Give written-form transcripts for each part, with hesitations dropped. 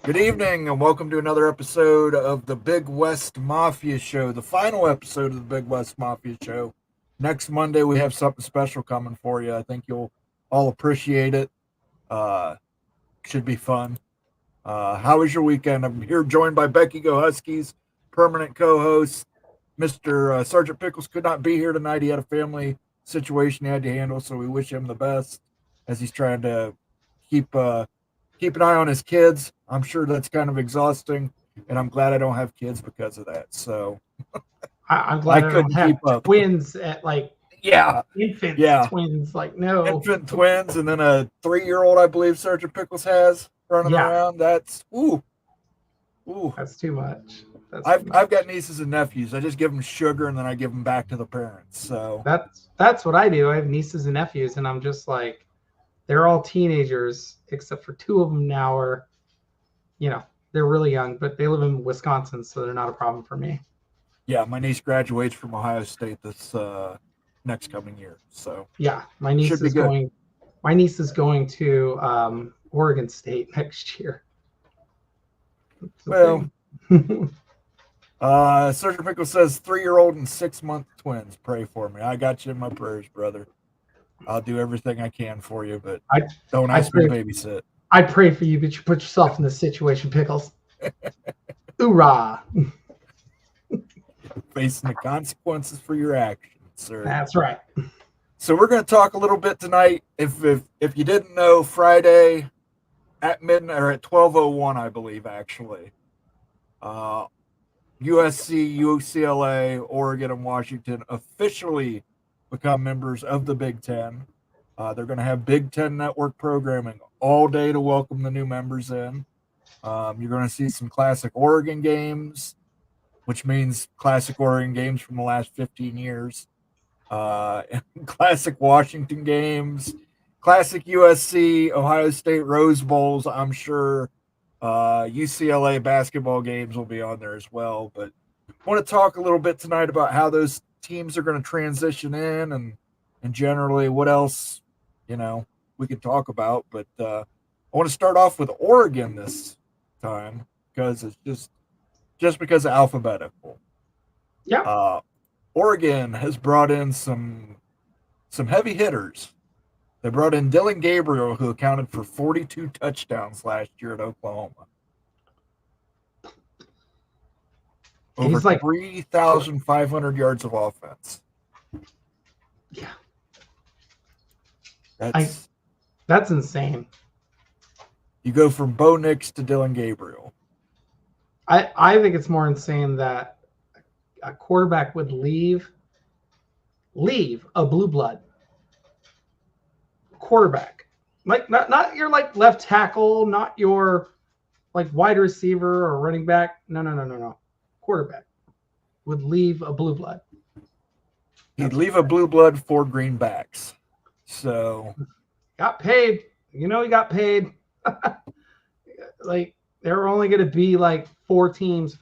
Good evening, and welcome to another episode of the Big West Mafia Show, the final episode of the Big West Mafia Show. Next Monday, we have something special coming for you. I think you'll all appreciate it. Should be fun. How was your weekend? I'm here joined by Becky Go Huskies, permanent co-host. Mr. Sergeant Pickles could not be here tonight. He had a family situation he had to handle, so we wish him the best as he's trying to keep an eye on his kids. I'm sure that's kind of exhausting, and I'm glad I don't have kids because of that. So I'm glad I don't have twins at infant twins. Infant twins, and then a 3-year-old, I believe Sergeant Pickles has running around. That's that's too much. I've got nieces and nephews. I just give them sugar and then I give them back to the parents. So that's what I do. I have nieces and nephews, and I'm just like, they're all teenagers, except for 2 of them now are, they're really young, but they live in Wisconsin, so they're not a problem for me. Yeah, my niece graduates from Ohio State this next coming year. So yeah, my niece is going to Oregon State next year. Well, Sergeant Pickle says 3-year-old and 6-month twins. Pray for me. I got you in my prayers, brother. I'll do everything I can for you, but don't ask me to babysit. I pray for you, but you put yourself in this situation, Pickles. Hoorah! Facing the consequences for your actions, sir. That's right. So we're going to talk a little bit tonight. If you didn't know, Friday at midnight or at 12:01, I believe actually, USC, UCLA, Oregon, and Washington officially become members of the Big Ten. They're going to have Big Ten Network programming all day to welcome the new members in. You're going to see some classic Oregon games, which means classic Oregon games from the last 15 years. Classic Washington games, classic USC, Ohio State Rose Bowls. I'm sure UCLA basketball games will be on there as well. But I want to talk a little bit tonight about how those teams are going to transition in and generally what else, we could talk about. But I want to start off with Oregon this time because it's just because of alphabetical. Yeah. Oregon has brought in some heavy hitters. They brought in Dylan Gabriel, who accounted for 42 touchdowns last year at Oklahoma. Over 3,500 yards of offense. Yeah. That's insane. You go from Bo Nix to Dylan Gabriel. I think it's more insane that a quarterback would leave a blue blood quarterback, like not your left tackle, not your wide receiver or running back. No. Quarterback would leave a blue blood. He'd leave a blue blood for greenbacks. So got paid. He got paid. There were only going to be 5 teams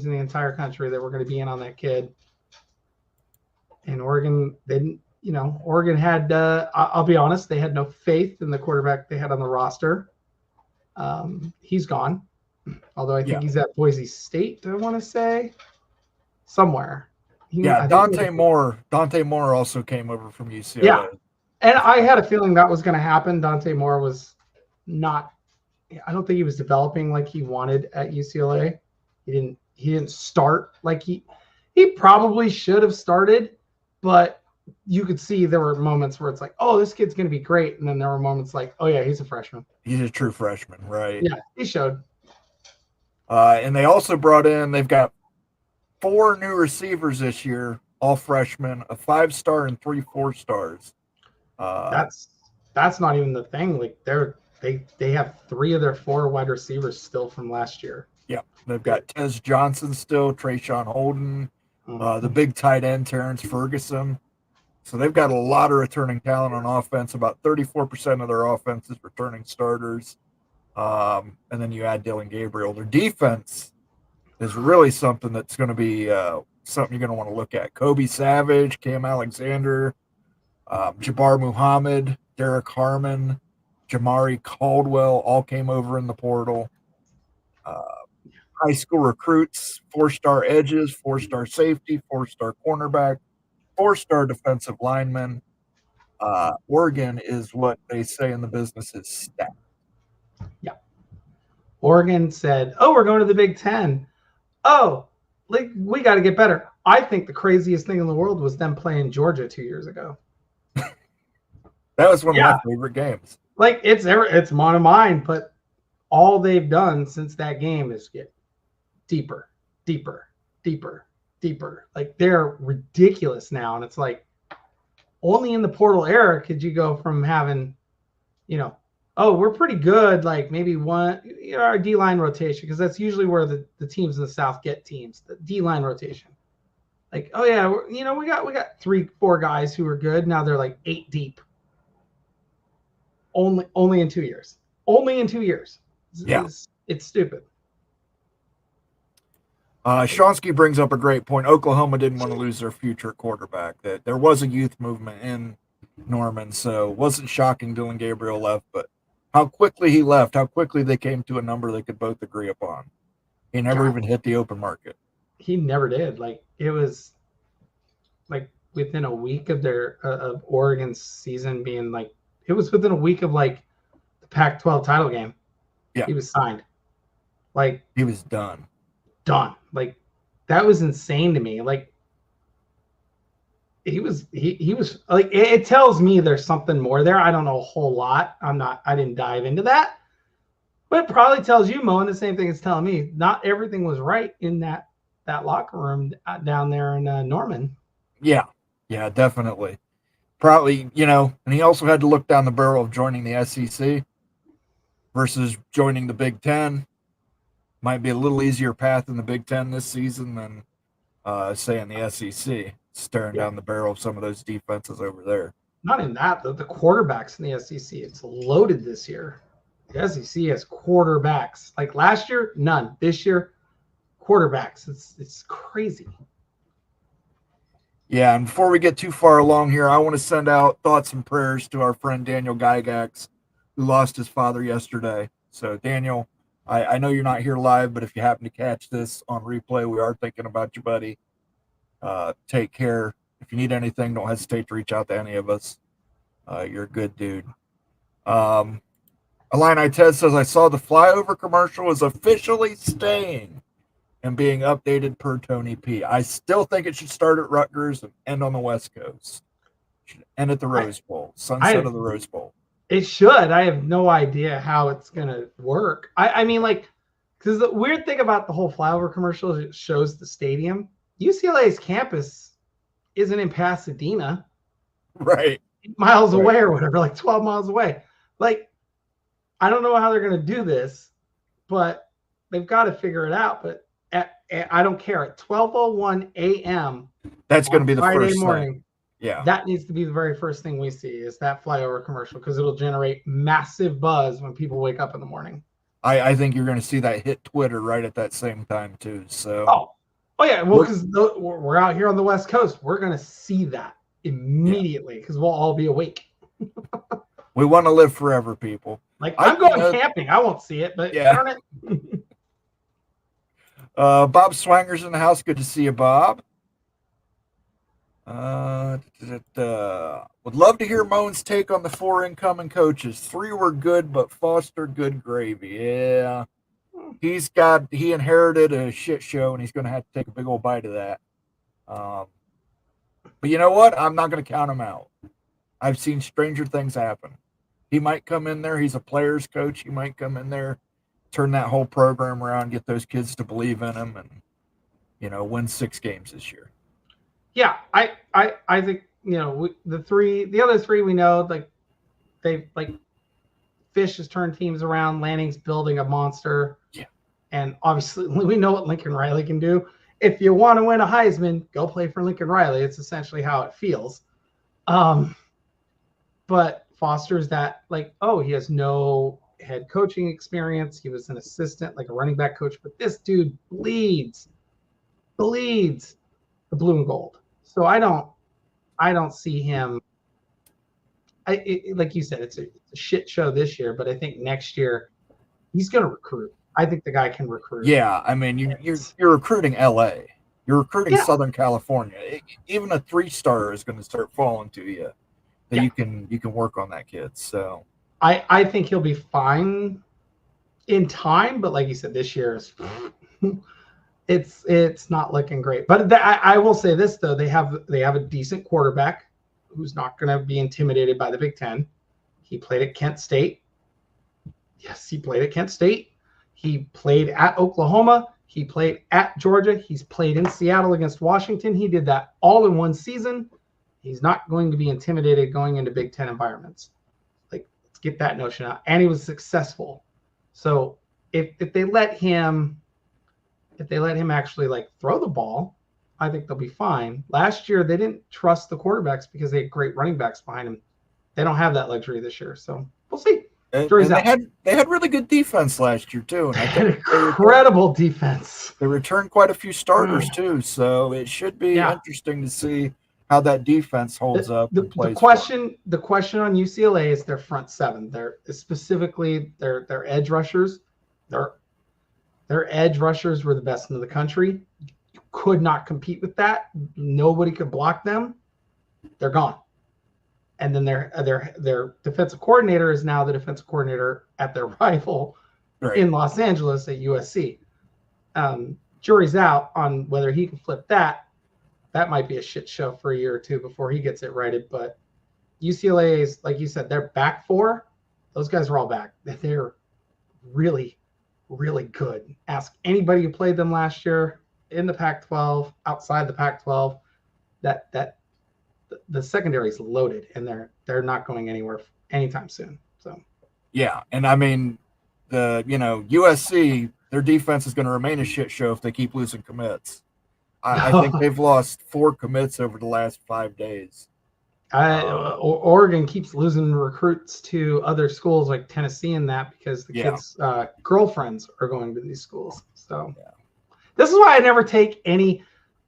in the entire country that were going to be in on that kid. And Oregon didn't, Oregon had, I'll be honest, they had no faith in the quarterback they had on the roster. He's gone. Although I think he's at Boise State, I want to say. Somewhere. Dante Moore also came over from UCLA. Yeah. And I had a feeling that was going to happen. Dante Moore was not, I don't think he was developing like he wanted at UCLA. He didn't start like he probably should have started, but you could see there were moments where it's like, oh, this kid's going to be great. And then there were moments like, oh yeah, he's a freshman. He's a true freshman, right? Yeah, he showed. And they also they've got 4 new receivers this year, all freshmen, a 5-star and 3 4-stars. That's not even the thing. They have 3 of their 4 wide receivers still from last year. Yeah, they've got Tez Johnson still, Trayshawn Holden, the big tight end Terrence Ferguson. So they've got a lot of returning talent on offense. About 34% of their offense is returning starters. And then you add Dylan Gabriel. Their defense is really something that's going to be something you're going to want to look at. Kobe Savage, Cam Alexander, Jabbar Muhammad, Derek Harmon, Jamari Caldwell all came over in the portal. High school recruits, 4-star edges, 4-star safety, 4-star cornerback, 4-star defensive lineman. Oregon is what they say in the business is stacked. Yeah. Oregon said, "Oh, we're going to the Big Ten. Oh, like we got to get better." I think the craziest thing in the world was them playing Georgia 2 years ago. That was one of Yeah. my favorite games. Like it's one of mine, but all they've done since that game is get deeper, deeper, deeper, deeper. Like they're ridiculous now, and it's like only in the portal era could you go from having, oh, we're pretty good, like maybe one, our D-line rotation, because that's usually where the teams in the South get teams, the D-line rotation. Like, oh yeah, we got 3-4 guys who are good. Now they're like 8 deep. Only in 2 years. Only in 2 years. It's stupid. Shonsky brings up a great point. Oklahoma didn't want to lose their future quarterback. That there was a youth movement in Norman, so it wasn't shocking Dylan Gabriel left, but how quickly he left, how quickly they came to a number they could both agree upon. He never even hit the open market. He never did. Like it was like within a week of their of Oregon's season being like, it was within a week of like the Pac-12 title game. Yeah, he was signed. Like he was done. Like that was insane to me. Like he was like, it tells me there's something more there. I don't know a whole lot. I didn't dive into that, but it probably tells you, Mo, and the same thing it's telling me. Not everything was right in that locker room down there in Norman. Yeah, definitely. Probably, and he also had to look down the barrel of joining the SEC versus joining the Big Ten. Might be a little easier path in the Big Ten this season than, say, in the SEC, staring down the barrel of some of those defenses over there. Not in that, the quarterbacks in the SEC, it's loaded this year. The SEC has quarterbacks. Like last year, none. This year, quarterbacks. It's crazy. Yeah, and before we get too far along here, I want to send out thoughts and prayers to our friend Daniel Gygax, who lost his father yesterday. So, Daniel, I know you're not here live, but if you happen to catch this on replay, we are thinking about you, buddy. Take care. If you need anything, don't hesitate to reach out to any of us. You're a good dude. Illini Ted says, I saw the flyover commercial is officially staying and being updated per Tony P. I still think it should start at Rutgers and end on the West Coast. Should end at the Rose Bowl, sunset of the Rose Bowl. It should. I have no idea how it's going to work. I mean, like, because the weird thing about the whole flyover commercial is it shows the stadium. UCLA's campus isn't in Pasadena. Right. 8 miles away or whatever, like 12 miles away. Like, I don't know how they're going to do this, but they've got to figure it out. But I don't care. At 12:01 a.m. That's going to be the Friday first morning. thing. Yeah. That needs to be the very first thing we see is that flyover commercial because it'll generate massive buzz when people wake up in the morning. I think you're going to see that hit Twitter right at that same time too. So. Oh yeah. Well, because we're out here on the West Coast, we're going to see that immediately because we'll all be awake. We want to live forever, people. Like I'm going camping. I won't see it, but darn it. Bob Swanger's in the house. Good to see you, Bob. Would love to hear Moan's take on the 4 incoming coaches. 3 were good, but Foster good gravy. Yeah, he inherited a shit show, and he's going to have to take a big old bite of that. But you know what? I'm not going to count him out. I've seen stranger things happen. He might come in there. He's a player's coach. He might come in there, turn that whole program around, get those kids to believe in him, and win 6 games this year. Yeah, I think the other 3 we know, like they like Fish has turned teams around. Lanning's building a monster. Yeah, and obviously we know what Lincoln Riley can do. If you want to win a Heisman, go play for Lincoln Riley. It's essentially how it feels. But Foster's that like, he has no head coaching experience. He was an assistant, like a running back coach, but this dude bleeds the blue and gold. So I don't see him. Like you said, it's a shit show this year, but I think next year he's going to recruit. I think the guy can recruit. Yeah, I mean, you're recruiting LA. You're recruiting Yeah. Southern California. Even a 3-star is going to start falling to you. That Yeah. you can work on that kid. So I think he'll be fine in time, but like you said, this year is it's not looking great. But I will say this though, they have a decent quarterback who's not going to be intimidated by the Big Ten. He played at Kent State. Yes, he played at Kent State. He played at Oklahoma. He played at Georgia. He's played in Seattle against Washington. He did that all in one season. He's not going to be intimidated going into Big Ten environments. Like, let's get that notion out. And he was successful. So if they let him actually like throw the ball, I think they'll be fine. Last year they didn't trust the quarterbacks because they had great running backs behind him. They don't have that luxury this year, so we'll see. and they had really good defense last year too, and I think incredible defense. They returned quite a few starters too, so it should be interesting to see how that defense holds up. The question on UCLA is their front seven. They're specifically their edge rushers. Their edge rushers were the best in the country. You could not compete with that. Nobody could block them. They're gone. And then their defensive coordinator is now the defensive coordinator at their rival in Los Angeles at USC. Jury's out on whether he can flip that. That might be a shit show for a year or two before he gets it righted. But UCLA is, like you said, they're back four. Those guys are all back. They're really, really good. Ask anybody who played them last year in the Pac-12, outside the Pac-12, that the secondary is loaded, and they're not going anywhere anytime soon. So yeah, and I mean USC, their defense is going to remain a shit show if they keep losing commits. I think they've lost 4 commits over the last 5 days. Oregon keeps losing recruits to other schools like Tennessee and that because the kids' girlfriends are going to these schools. So this is why I never take any.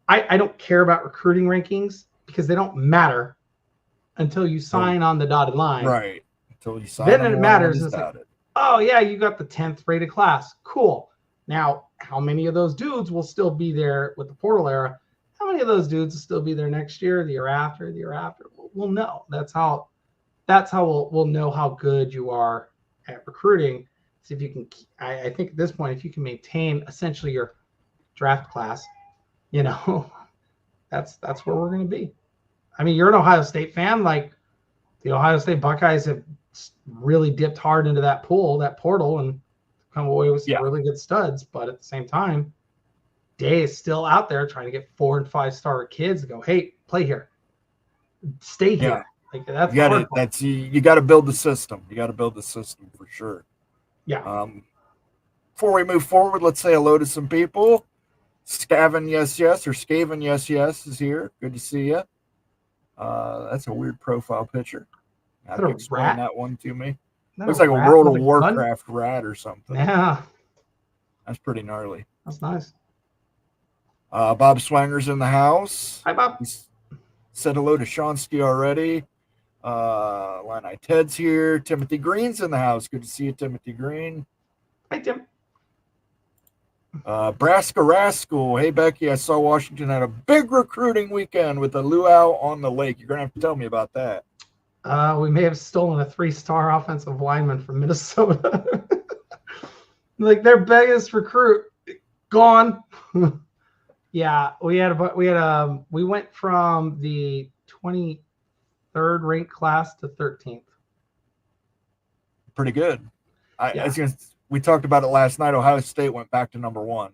I don't care about recruiting rankings because they don't matter until you sign on the dotted line. Right. Until you sign. Then it matters. It's like, oh yeah, you got the 10th rated class. Cool. Now, how many of those dudes will still be there with the portal era? How many of those dudes will still be there next year, the year after, the year after? We'll know. That's how we'll know how good you are at recruiting. So if you can, I think at this point, if you can maintain essentially your draft class, that's where we're going to be. I mean, you're an Ohio State fan. Like the Ohio State Buckeyes have really dipped hard into that portal, and come away with some really good studs. But at the same time, Day is still out there trying to get 4- and 5-star kids to go, hey, play here, stay here. Like that's you got to build the system. You got to build the system for sure. Yeah. Before we move forward, let's say hello to some people. Skaven yes is here. Good to see you. That's a weird profile picture. How to explain that one to me? Looks like a World of Warcraft rat or something. Yeah. That's pretty gnarly. That's nice. Bob Swanger's in the house. Hi, Bob. He's said hello to Shonsky already. Illini Ted's here. Timothy Green's in the house. Good to see you, Timothy Green. Hi, Tim. Braska Rascal. Hey, Becky, I saw Washington had a big recruiting weekend with the luau on the lake. You're going to have to tell me about that. We may have stolen a 3-star offensive lineman from Minnesota. Like their biggest recruit gone. Yeah, we went from the 23rd ranked class to 13th. Pretty good. We talked about it last night. Ohio State went back to number 1,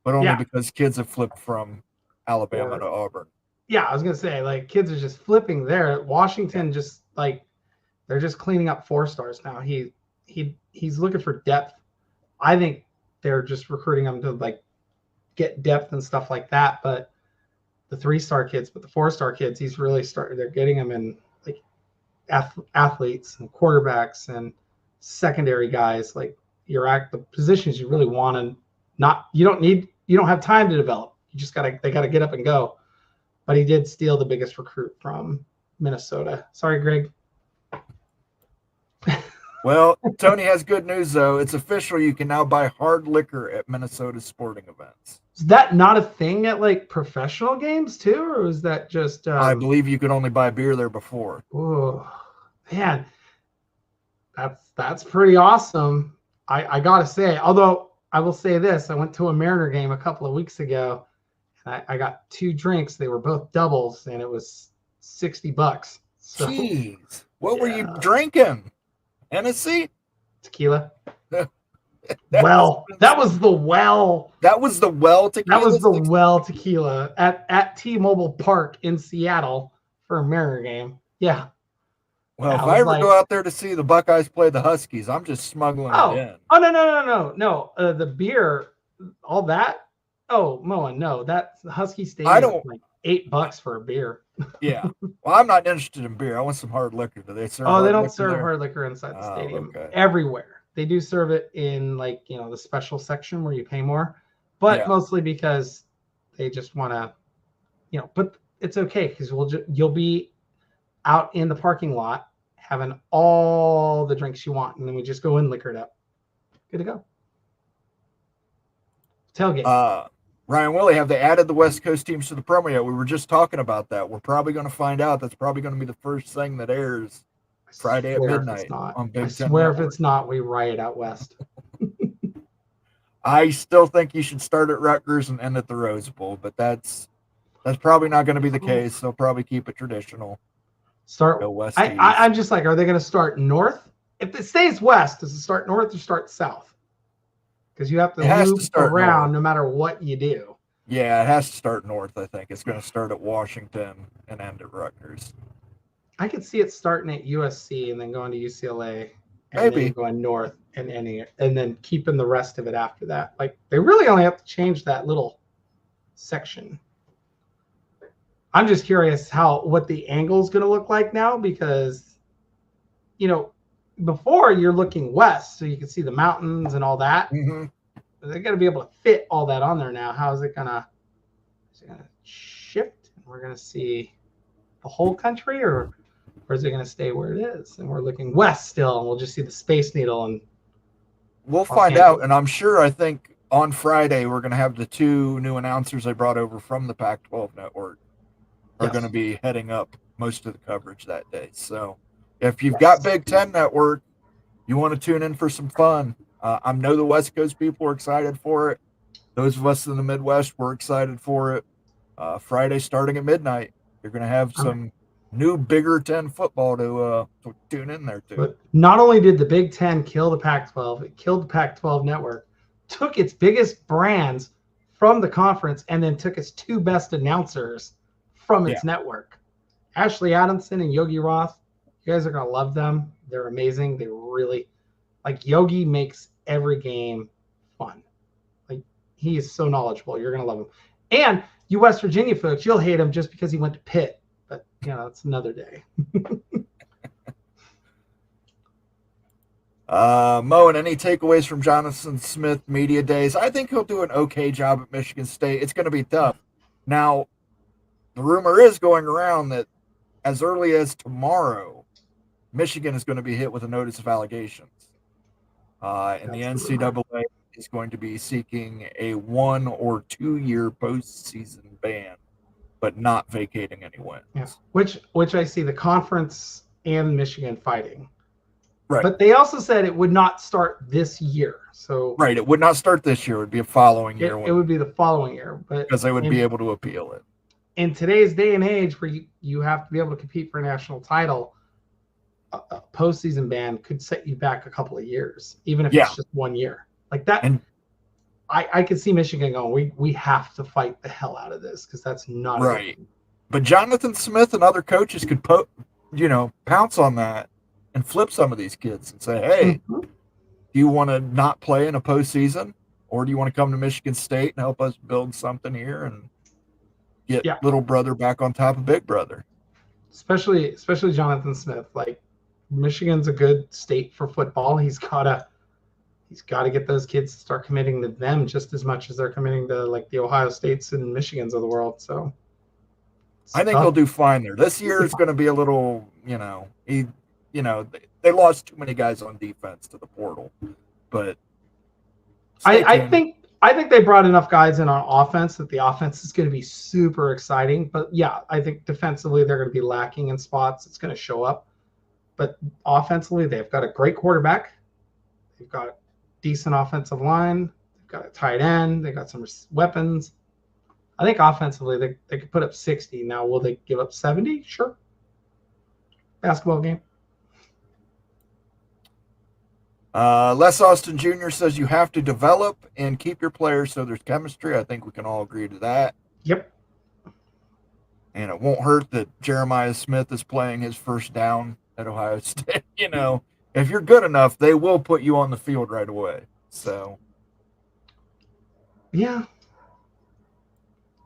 but only because kids have flipped from Alabama to Auburn. Yeah, I was gonna say, like, kids are just flipping there. Washington just like they're just cleaning up 4-stars now. He's looking for depth. I think they're just recruiting them to like get depth and stuff like that. But the 3-star kids, but the 4-star kids, he's really started. They're getting them in like athletes and quarterbacks and secondary guys. Like the positions you really want, and you don't have time to develop. They gotta get up and go. But he did steal the biggest recruit from Minnesota. Sorry, Greg. Well, Tony has good news, though. It's official. You can now buy hard liquor at Minnesota sporting events. Is that not a thing at like professional games too, or is that just? I believe you could only buy beer there before. Oh, man, that's pretty awesome. I gotta say, although I will say this, I went to a Mariner game a couple of weeks ago, and I got 2 drinks. They were both doubles, and it was $60. So, Jeez, what were you drinking? Hennessy? Tequila. That was the well. That was the well tequila. That was the well tequila at T-Mobile Park in Seattle for a Mariner game. Yeah. Well, if I ever go out there to see the Buckeyes play the Huskies, I'm just smuggling it in. Oh, no. The beer, all that. Oh, Moen, no. That's the Husky Stadium. Like $8 for a beer. Yeah. Well, I'm not interested in beer. I want some hard liquor. Do they serve? Oh, they don't serve hard liquor inside the stadium. Okay. Everywhere. They do serve it in like, the special section where you pay more, but mostly because they just want to, but it's okay because you'll be out in the parking lot having all the drinks you want, and then we just go in liquored up. Good to go. Tailgate. Ryan Willie, have they added the West Coast teams to the promo yet? We were just talking about that. We're probably going to find out. That's probably going to be the first thing that airs Friday at midnight on Big Ten. I swear if it's not, we riot out west. I still think you should start at Rutgers and end at the Rose Bowl, but that's probably not going to be the case. They'll probably keep it traditional. Go west. I'm just like, are they going to start north? If it stays west, does it start north or start south? Because you have to loop around no matter what you do. Yeah, it has to start north, I think. It's going to start at Washington and end at Rutgers. I could see it starting at USC and then going to UCLA and maybe then going north and ending it, and then keeping the rest of it after that. Like, they really only have to change that little section. I'm just curious what the angle is going to look like now, because, before you're looking west, so you can see the mountains and all that. Mm-hmm. They're going to be able to fit all that on there now. How is it going to shift? We're going to see the whole country, or is it going to stay where it is? And we're looking west still, and we'll just see the Space Needle. And we'll find out. And I'm sure, I think on Friday, we're going to have the 2 new announcers they brought over from the Pac-12 network are going to be heading up most of the coverage that day. So if you've got Big Ten Network, you want to tune in for some fun. I know the West Coast people are excited for it. Those of us in the Midwest were excited for it. Friday starting at midnight, you're going to have some new Bigger Ten football to tune in there too. But not only did the Big Ten kill the Pac-12, it killed the Pac-12 network, took its biggest brands from the conference, and then took its 2 best announcers from its network. Ashley Adamson and Yogi Roth. You guys are going to love them. They're amazing. They really, Yogi makes every game fun. He is so knowledgeable. You're going to love him. And you West Virginia folks, you'll hate him just because he went to Pitt. But, that's another day. Moen, any takeaways from Jonathan Smith media days? I think he'll do an okay job at Michigan State. It's going to be tough. Now, the rumor is going around that as early as tomorrow, Michigan is going to be hit with a notice of allegations. And the NCAA is going to be seeking a 1 or 2 year postseason ban, but not vacating any wins. Yeah. Which I see the conference and Michigan fighting. Right. But they also said it would not start this year. So right, it would not start this year. It would be a following year. It would be the following year, but because they would be able to appeal it. In today's day and age, where you have to be able to compete for a national title, a postseason ban could set you back a couple of years, even if it's just 1 year. Like that. And I could see Michigan going, we have to fight the hell out of this, because that's not right. But Jonathan Smith and other coaches could pounce on that and flip some of these kids and say, hey, do you want to not play in a postseason, or do you want to come to Michigan State and help us build something here and get little brother back on top of big brother? Especially Jonathan Smith. Michigan's a good state for football. He's got to get those kids to start committing to them just as much as they're committing to the Ohio States and Michigans of the world. So I think he'll do fine there. This year is going to be a little, they lost too many guys on defense to the portal. But I think they brought enough guys in on offense that the offense is going to be super exciting. But yeah, I think defensively they're going to be lacking in spots. It's going to show up. But offensively, they've got a great quarterback. They've got decent offensive line. They've got a tight end. They got some weapons. I think offensively they could put up 60. Now, will they give up 70? Sure. Basketball game. Les Austin Jr. says you have to develop and keep your players so there's chemistry. I think we can all agree to that. Yep. And it won't hurt that Jeremiah Smith is playing his first down at Ohio State. If you're good enough, they will put you on the field right away. So, yeah.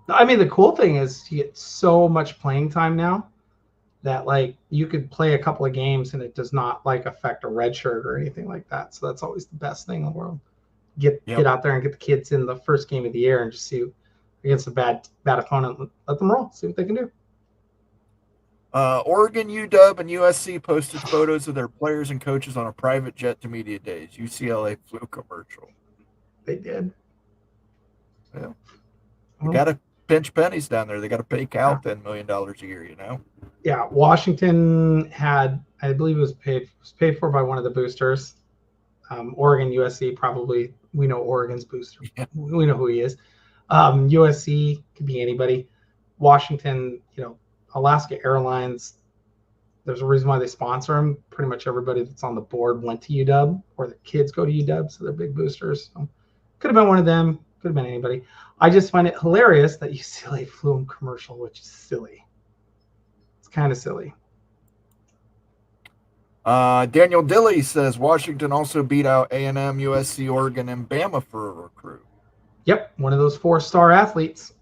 I mean, the cool thing is you get so much playing time now that like you could play a couple of games and it does not like affect a red shirt or anything like that. So that's always the best thing in the world. Get out there and get the kids in the first game of the year and just see against a bad opponent. Let them roll. See what they can do. Oregon, UW, and USC posted photos of their players and coaches on a private jet to media days. UCLA flew commercial. They did. Yeah. You got to pinch pennies down there. They got to pay Cal $10 million a year, Yeah, Washington had, I believe it was paid for by one of the boosters. Oregon, USC, probably. We know Oregon's booster. Yeah. We know who he is. USC could be anybody. Washington, Alaska Airlines, there's a reason why they sponsor them. Pretty much everybody that's on the board went to UW, or the kids go to UW, so they're big boosters. So could have been one of them. Could have been anybody. I just find it hilarious that UCLA flew them commercial, which is silly. It's kind of silly. Daniel Dilley says Washington also beat out A&M, USC, Oregon, and Bama for a recruit. Yep, one of those 4-star athletes.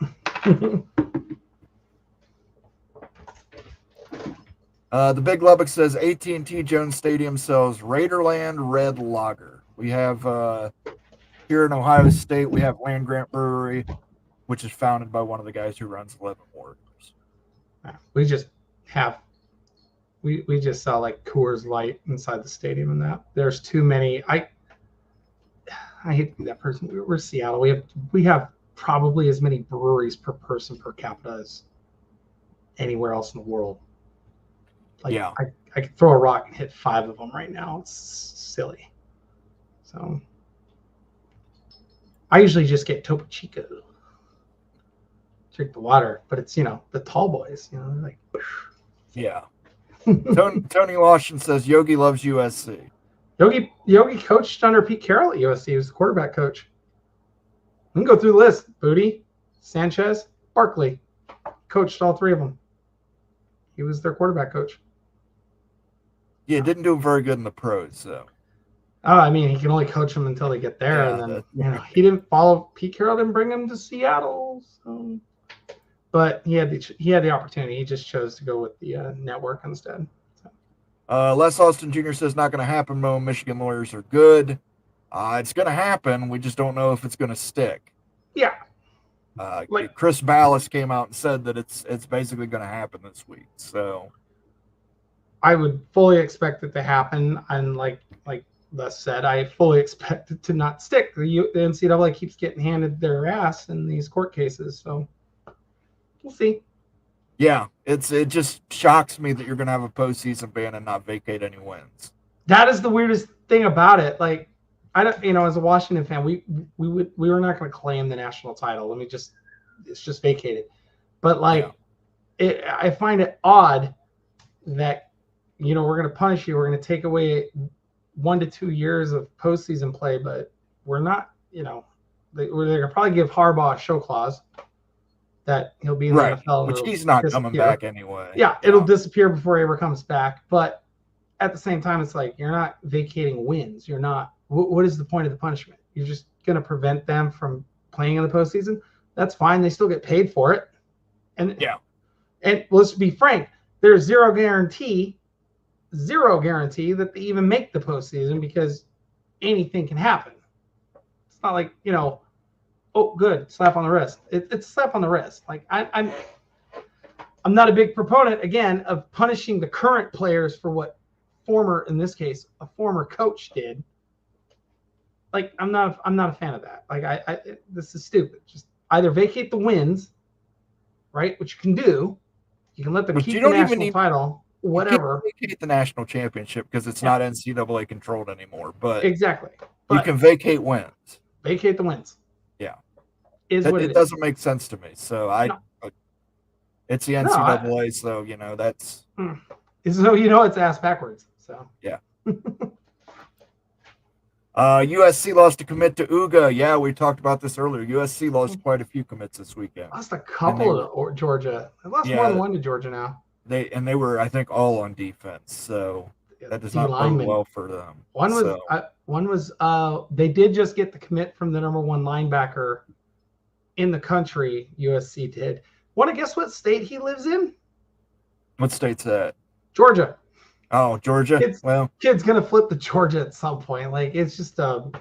The Big Lubbock says AT&T Jones Stadium sells Raiderland Red Lager. We have here in Ohio State, we have Land Grant Brewery, which is founded by one of the guys who runs 11 Warriors. We just have we just sell like Coors Light inside the stadium, and that there's too many. I hate to be that person. We're Seattle. We have probably as many breweries per person per capita as anywhere else in the world. Like, yeah, I could throw a rock and hit 5 of them right now. It's silly. So I usually just get Topo Chico, drink the water, but it's the tall boys, like. Yeah. Tony Lawson says Yogi loves USC. Yogi coached under Pete Carroll at USC. He was the quarterback coach. We can go through the list. Booty, Sanchez, Barkley. Coached all 3 of them. He was their quarterback coach. Yeah, didn't do very good in the pros, so. Oh, I mean, he can only coach them until they get there, and then he didn't follow. Pete Carroll didn't bring him to Seattle, so. But he had the opportunity. He just chose to go with the network instead. So. Les Austin Jr. says not going to happen. Mo, Michigan lawyers are good. It's going to happen. We just don't know if it's going to stick. Yeah. Chris Ballas came out and said that it's basically going to happen this week. So I would fully expect it to happen, and like Les said, I fully expect it to not stick. The NCAA keeps getting handed their ass in these court cases, so we'll see. Yeah, it just shocks me that you're going to have a postseason ban and not vacate any wins. That is the weirdest thing about it. Like, I don't, as a Washington fan, we were not going to claim the national title. It's just vacated. But I find it odd that we're going to punish you. We're going to take away 1 to 2 years of postseason play, but we're not. They're going to probably give Harbaugh a show clause that he'll be in the NFL, which he's not coming back anyway. Yeah, it'll disappear before he ever comes back. But at the same time, it's like you're not vacating wins. You're not. What is the point of the punishment? You're just going to prevent them from playing in the postseason. That's fine. They still get paid for it. And let's be frank, there's zero guarantee that they even make the postseason because anything can happen. It's not like, oh, good, slap on the wrist. It's a slap on the wrist. Like I'm not a big proponent, again, of punishing the current players for what in this case, a former coach did. Like, I'm not a fan of that. Like, this is stupid. Just either vacate the wins, right? Which you can do. You can let them keep the national title, whatever. You can't vacate the national championship because it's not NCAA controlled anymore. But exactly, you can vacate wins. Vacate the wins. Yeah, it doesn't make sense to me. So it's the NCAA, so that's. So it's ass backwards. So yeah. USC lost a commit to UGA. Yeah, we talked about this earlier. USC lost quite a few commits this weekend. Lost a couple to Georgia. They lost more than one to Georgia now. They were, I think, all on defense. So that does not bode well for them. One was they did just get the commit from the number 1 linebacker in the country. USC did. Want to guess what state he lives in? What state's that? Georgia. Oh, Georgia. Kid's gonna flip to Georgia at some point. Like, it's just that's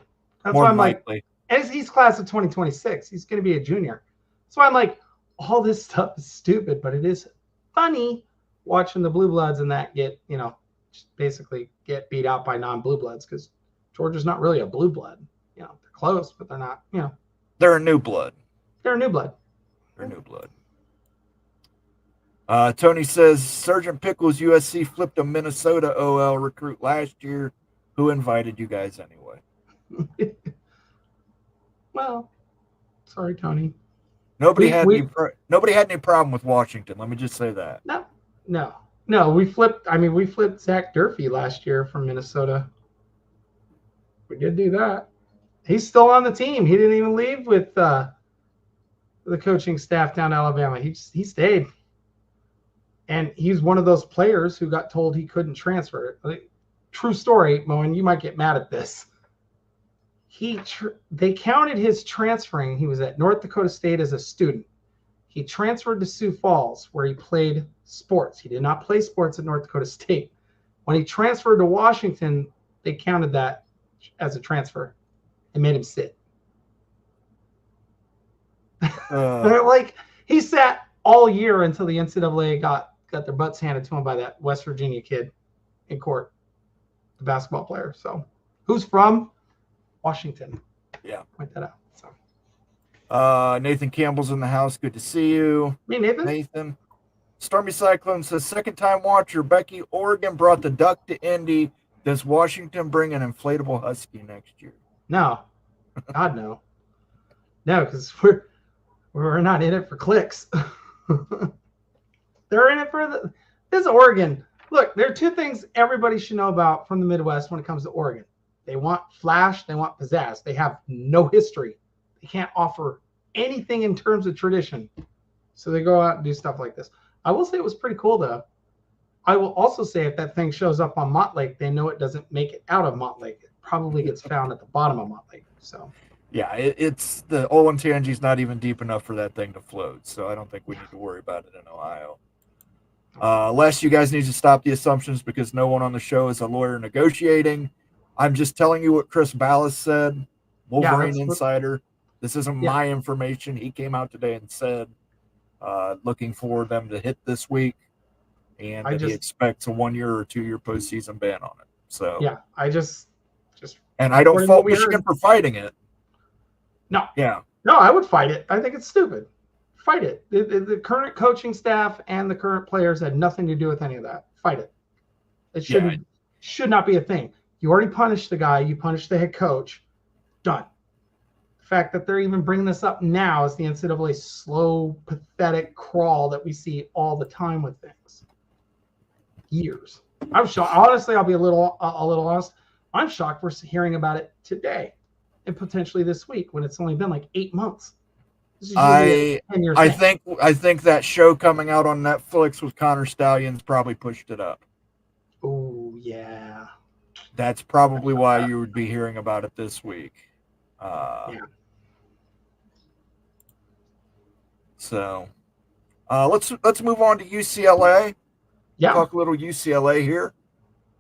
why I'm likely. like, as he's class of 2026, he's gonna be a junior. That's why I'm like, all this stuff is stupid, but it is funny watching the blue bloods and that get just basically get beat out by non-blue bloods, because Georgia's not really a blue blood. They're close, but they're not. They're a new blood. They're a new blood. Tony says Sergeant Pickles USC flipped a Minnesota OL recruit last year. Who invited you guys anyway? Well, sorry, Tony. Nobody had any problem with Washington. Let me just say that. No. We flipped Zach Durfee last year from Minnesota. We did do that. He's still on the team. He didn't even leave with the coaching staff down in Alabama. He stayed. And he's one of those players who got told he couldn't transfer. True story, Moen, you might get mad at this. They counted his transferring. He was at North Dakota State as a student. He transferred to Sioux Falls, where he played sports. He did not play sports at North Dakota State. When he transferred to Washington, they counted that as a transfer and made him sit. Like, he sat all year until the NCAA got their butts handed to him by that West Virginia kid in court, the basketball player. So, who's from Washington? Yeah, point that out. So, Nathan Campbell's in the house. Good to see you. Me, Nathan. Nathan. Stormy Cyclone says, second time watcher. Becky, Oregon brought the duck to Indy. Does Washington bring an inflatable husky next year? No, God no. No, because we're not in it for clicks. They're in it for this is Oregon. Look, there are two things everybody should know about from the Midwest when it comes to Oregon. They want flash, they want pizzazz. They have no history. They can't offer anything in terms of tradition. So they go out and do stuff like this. I will say it was pretty cool, though. I will also say if that thing shows up on Montlake, they know it doesn't make it out of Montlake. It probably gets found at the bottom of Montlake. So. Yeah, it's the Olentangy's not even deep enough for that thing to float. So I don't think we need to worry about it in Ohio. Les, you guys need to stop the assumptions because no one on the show is a lawyer negotiating. I'm just telling you what Chris Ballas said, Wolverine Insider. This isn't my information. He came out today and said looking for them to hit this week, and he expects a 1 year or 2 year postseason ban on it. So I just and I don't fault Michigan for fighting it. No, no, I would fight it. I think it's stupid. Fight it. The current coaching staff and the current players had nothing to do with any of that. Fight it. It should not be a thing. You already punished the guy. You punished the head coach. Done. The fact that they're even bringing this up now is the NCAA slow, pathetic crawl that we see all the time with things. Years. I'm shocked. Honestly, I'll be a little honest. I'm shocked we're hearing about it today and potentially this week when it's only been like 8 months. I think that show coming out on Netflix with Connor Stallions probably pushed it up. Oh yeah, that's probably why you would be hearing about it this week. So let's move on to UCLA. Talk a little UCLA here.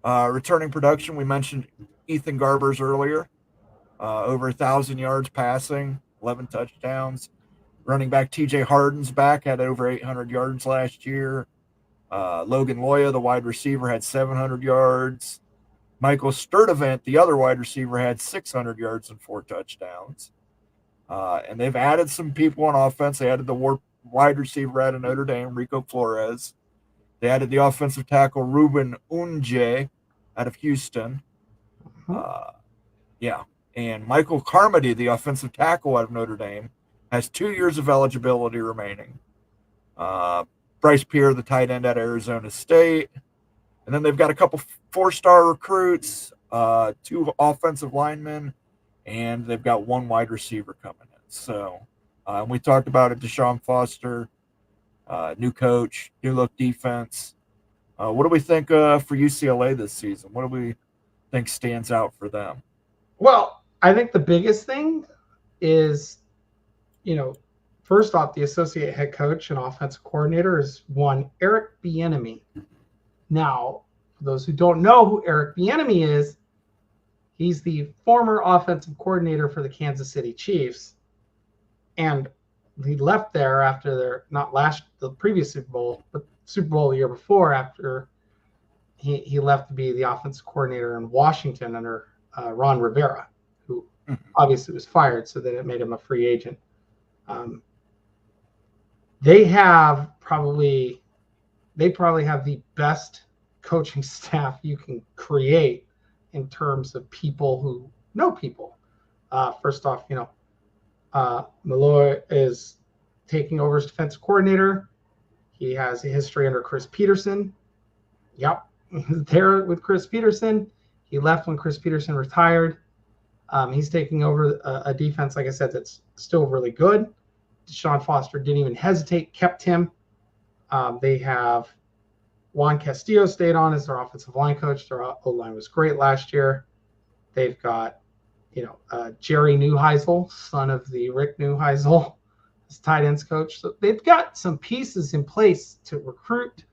Returning production. We mentioned Ethan Garbers earlier. Over 1,000 yards passing, 11 touchdowns. Running back TJ Harden's back, had over 800 yards last year. Logan Loya, the wide receiver, had 700 yards. Michael Sturdivant, the other wide receiver, had 600 yards and 4 touchdowns. And they've added some people on offense. They added the wide receiver out of Notre Dame, Rico Flores. They added the offensive tackle, Ruben Unje, out of Houston. Yeah. And Michael Carmody, the offensive tackle out of Notre Dame, has 2 years of eligibility remaining. Bryce Pierre, the tight end out of Arizona State. And then they've got a couple 4-star recruits, 2 offensive linemen, and they've got 1 wide receiver coming in. So we talked about it, Deshaun Foster, new coach, new look defense. What do we think for UCLA this season? What do we think stands out for them? Well, I think the biggest thing is, first off, the associate head coach and offensive coordinator is one Eric Bieniemy. Now, for those who don't know who Eric Bieniemy is, he's the former offensive coordinator for the Kansas City Chiefs, and he left there after the previous Super Bowl, but Super Bowl the year before, after he left to be the offensive coordinator in Washington under Ron Rivera, who obviously was fired, so that it made him a free agent. They probably have the best coaching staff you can create in terms of people who know people. First off, Malloy is taking over as defensive coordinator. He has a history under Chris Peterson. Yep, there with Chris Peterson. He left when Chris Peterson retired. He's taking over a defense, like I said, that's still really good. Deshaun Foster didn't even hesitate, kept him. They have Juan Castillo stayed on as their offensive line coach. Their O-line was great last year. They've got, Jerry Neuheisel, son of the Rick Neuheisel, as tight ends coach. So they've got some pieces in place to recruit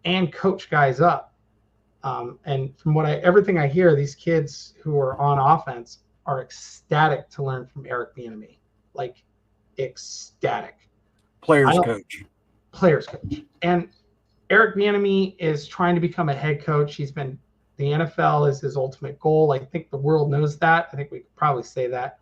and coach guys up. And from everything I hear, these kids who are on offense are ecstatic to learn from Eric Bieniemy. Like, ecstatic. Players coach. And Eric Bieniemy is trying to become a head coach. The NFL is his ultimate goal. I think the world knows that. I think we could probably say that.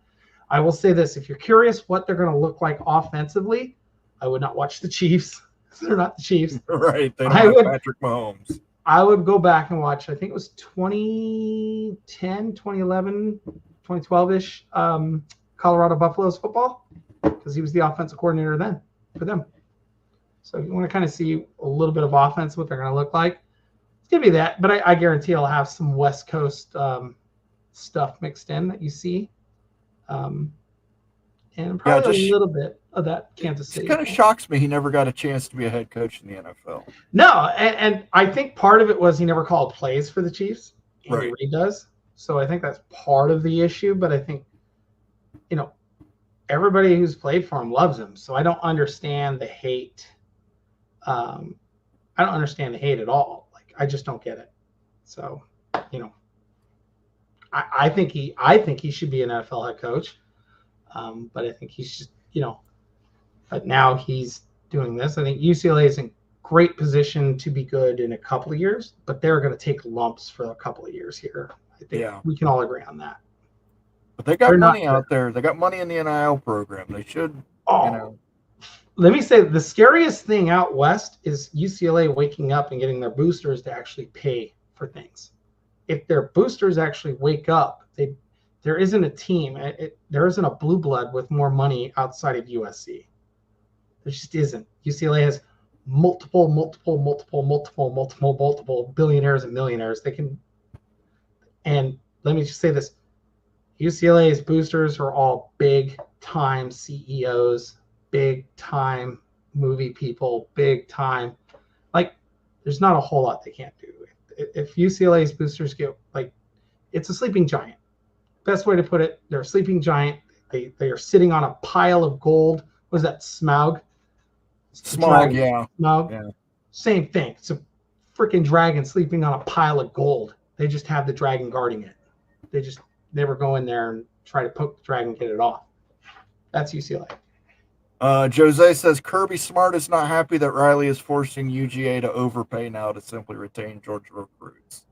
I will say this: if you're curious what they're going to look like offensively, I would not watch the Chiefs. They're not the Chiefs. Right. They don't have Patrick Mahomes. I would go back and watch, I think it was 2010, 2011, 2012-ish Colorado Buffaloes football, because he was the offensive coordinator then for them. So if you want to kind of see a little bit of offense, what they're going to look like, it's going to be that. But I guarantee it'll have some West Coast stuff mixed in that you see. And probably a little bit of that Kansas City. It kind of shocks me he never got a chance to be a head coach in the NFL. No, and I think part of it was he never called plays for the Chiefs. Right. He does. So I think that's part of the issue. But I think, everybody who's played for him loves him. So I don't understand the hate. I don't understand the hate at all. Like, I just don't get it. So, I think he should be an NFL head coach. But I think he's just, but now he's doing this. I think UCLA is in great position to be good in a couple of years, but they're going to take lumps for a couple of years here. I think we can all agree on that. But they got money out there. They got money in the NIL program. They should, Let me say, the scariest thing out west is UCLA waking up and getting their boosters to actually pay for things. If their boosters actually wake up, there isn't a team. There isn't a blue blood with more money outside of USC. There just isn't. UCLA has multiple billionaires and millionaires. And let me just say this: UCLA's boosters are all big time CEOs, big time movie people, big time. Like, there's not a whole lot they can't do. If UCLA's boosters get, it's a sleeping giant. Best way to put it, they're a sleeping giant. They are sitting on a pile of gold. What is that, Smaug? Smaug, yeah. Smaug. Yeah. Same thing. It's a freaking dragon sleeping on a pile of gold. They just have the dragon guarding it. They just never go in there and try to poke the dragon and get it off. That's UCLA. Jose says Kirby Smart is not happy that Riley is forcing UGA to overpay now to simply retain Georgia recruits.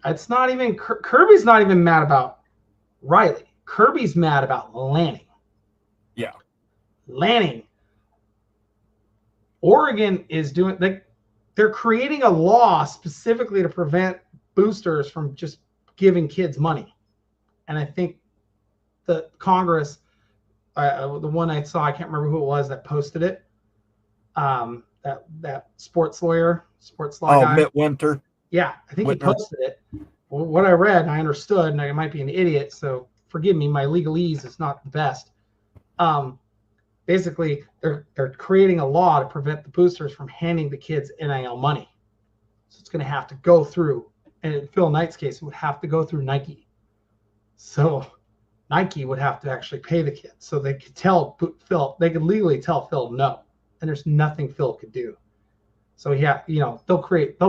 It's not even Kirby's not even mad about Riley. Kirby's mad about Lanning. Yeah. Lanning. Oregon is doing they're creating a law specifically to prevent boosters from just giving kids money. And I think the Congress, the one I saw, I can't remember who it was that posted it. That sports law guy. Mitt Winter. Yeah, I think Whitner. He posted it. Well, what I read, I understood, and I might be an idiot, so forgive me. My legalese is not the best. Basically, they're creating a law to prevent the boosters from handing the kids NIL money. So it's going to have to go through, and in Phil Knight's case, it would have to go through Nike. So Nike would have to actually pay the kids. So they could tell Phil, they could legally tell Phil no, and there's nothing Phil could do. So yeah, they'll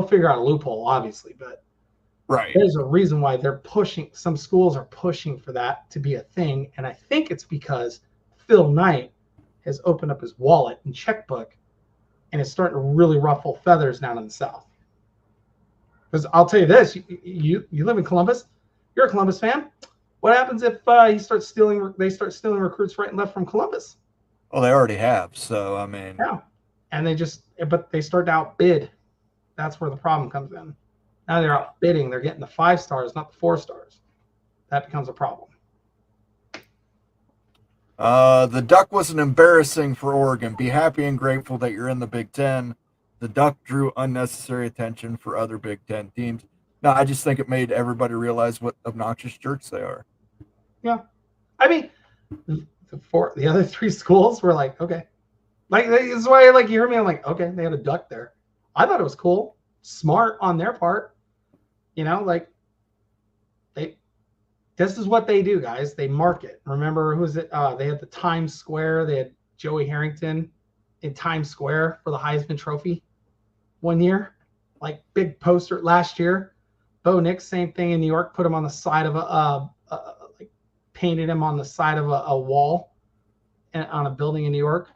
figure out a loophole, obviously, but right. There's a reason why they're pushing. Some schools are pushing for that to be a thing, and I think it's because Phil Knight has opened up his wallet and checkbook, and it's starting to really ruffle feathers down in the South. Because I'll tell you this: you live in Columbus, you're a Columbus fan. What happens if they start stealing recruits right and left from Columbus? Well, they already have. So I mean, yeah, and they start to outbid. That's where the problem comes in. Now they're outbidding. They're getting the 5 stars, not the 4 stars. That becomes a problem. The Duck wasn't embarrassing for Oregon. Be happy and grateful that you're in the Big Ten. The Duck drew unnecessary attention for other Big Ten teams. No, I just think it made everybody realize what obnoxious jerks they are. Yeah. I mean, the other 3 schools were like, okay. Like, this is why, like, you heard me, I'm like, okay, they had a Duck there. I thought it was cool. Smart on their part. This is what they do, guys. They market. Remember, who was it? They had the Times Square. They had Joey Harrington in Times Square for the Heisman Trophy one year. Like, big poster last year. Bo Nix, same thing in New York. Put him on the side of painted him on the side of a wall on a building in New York.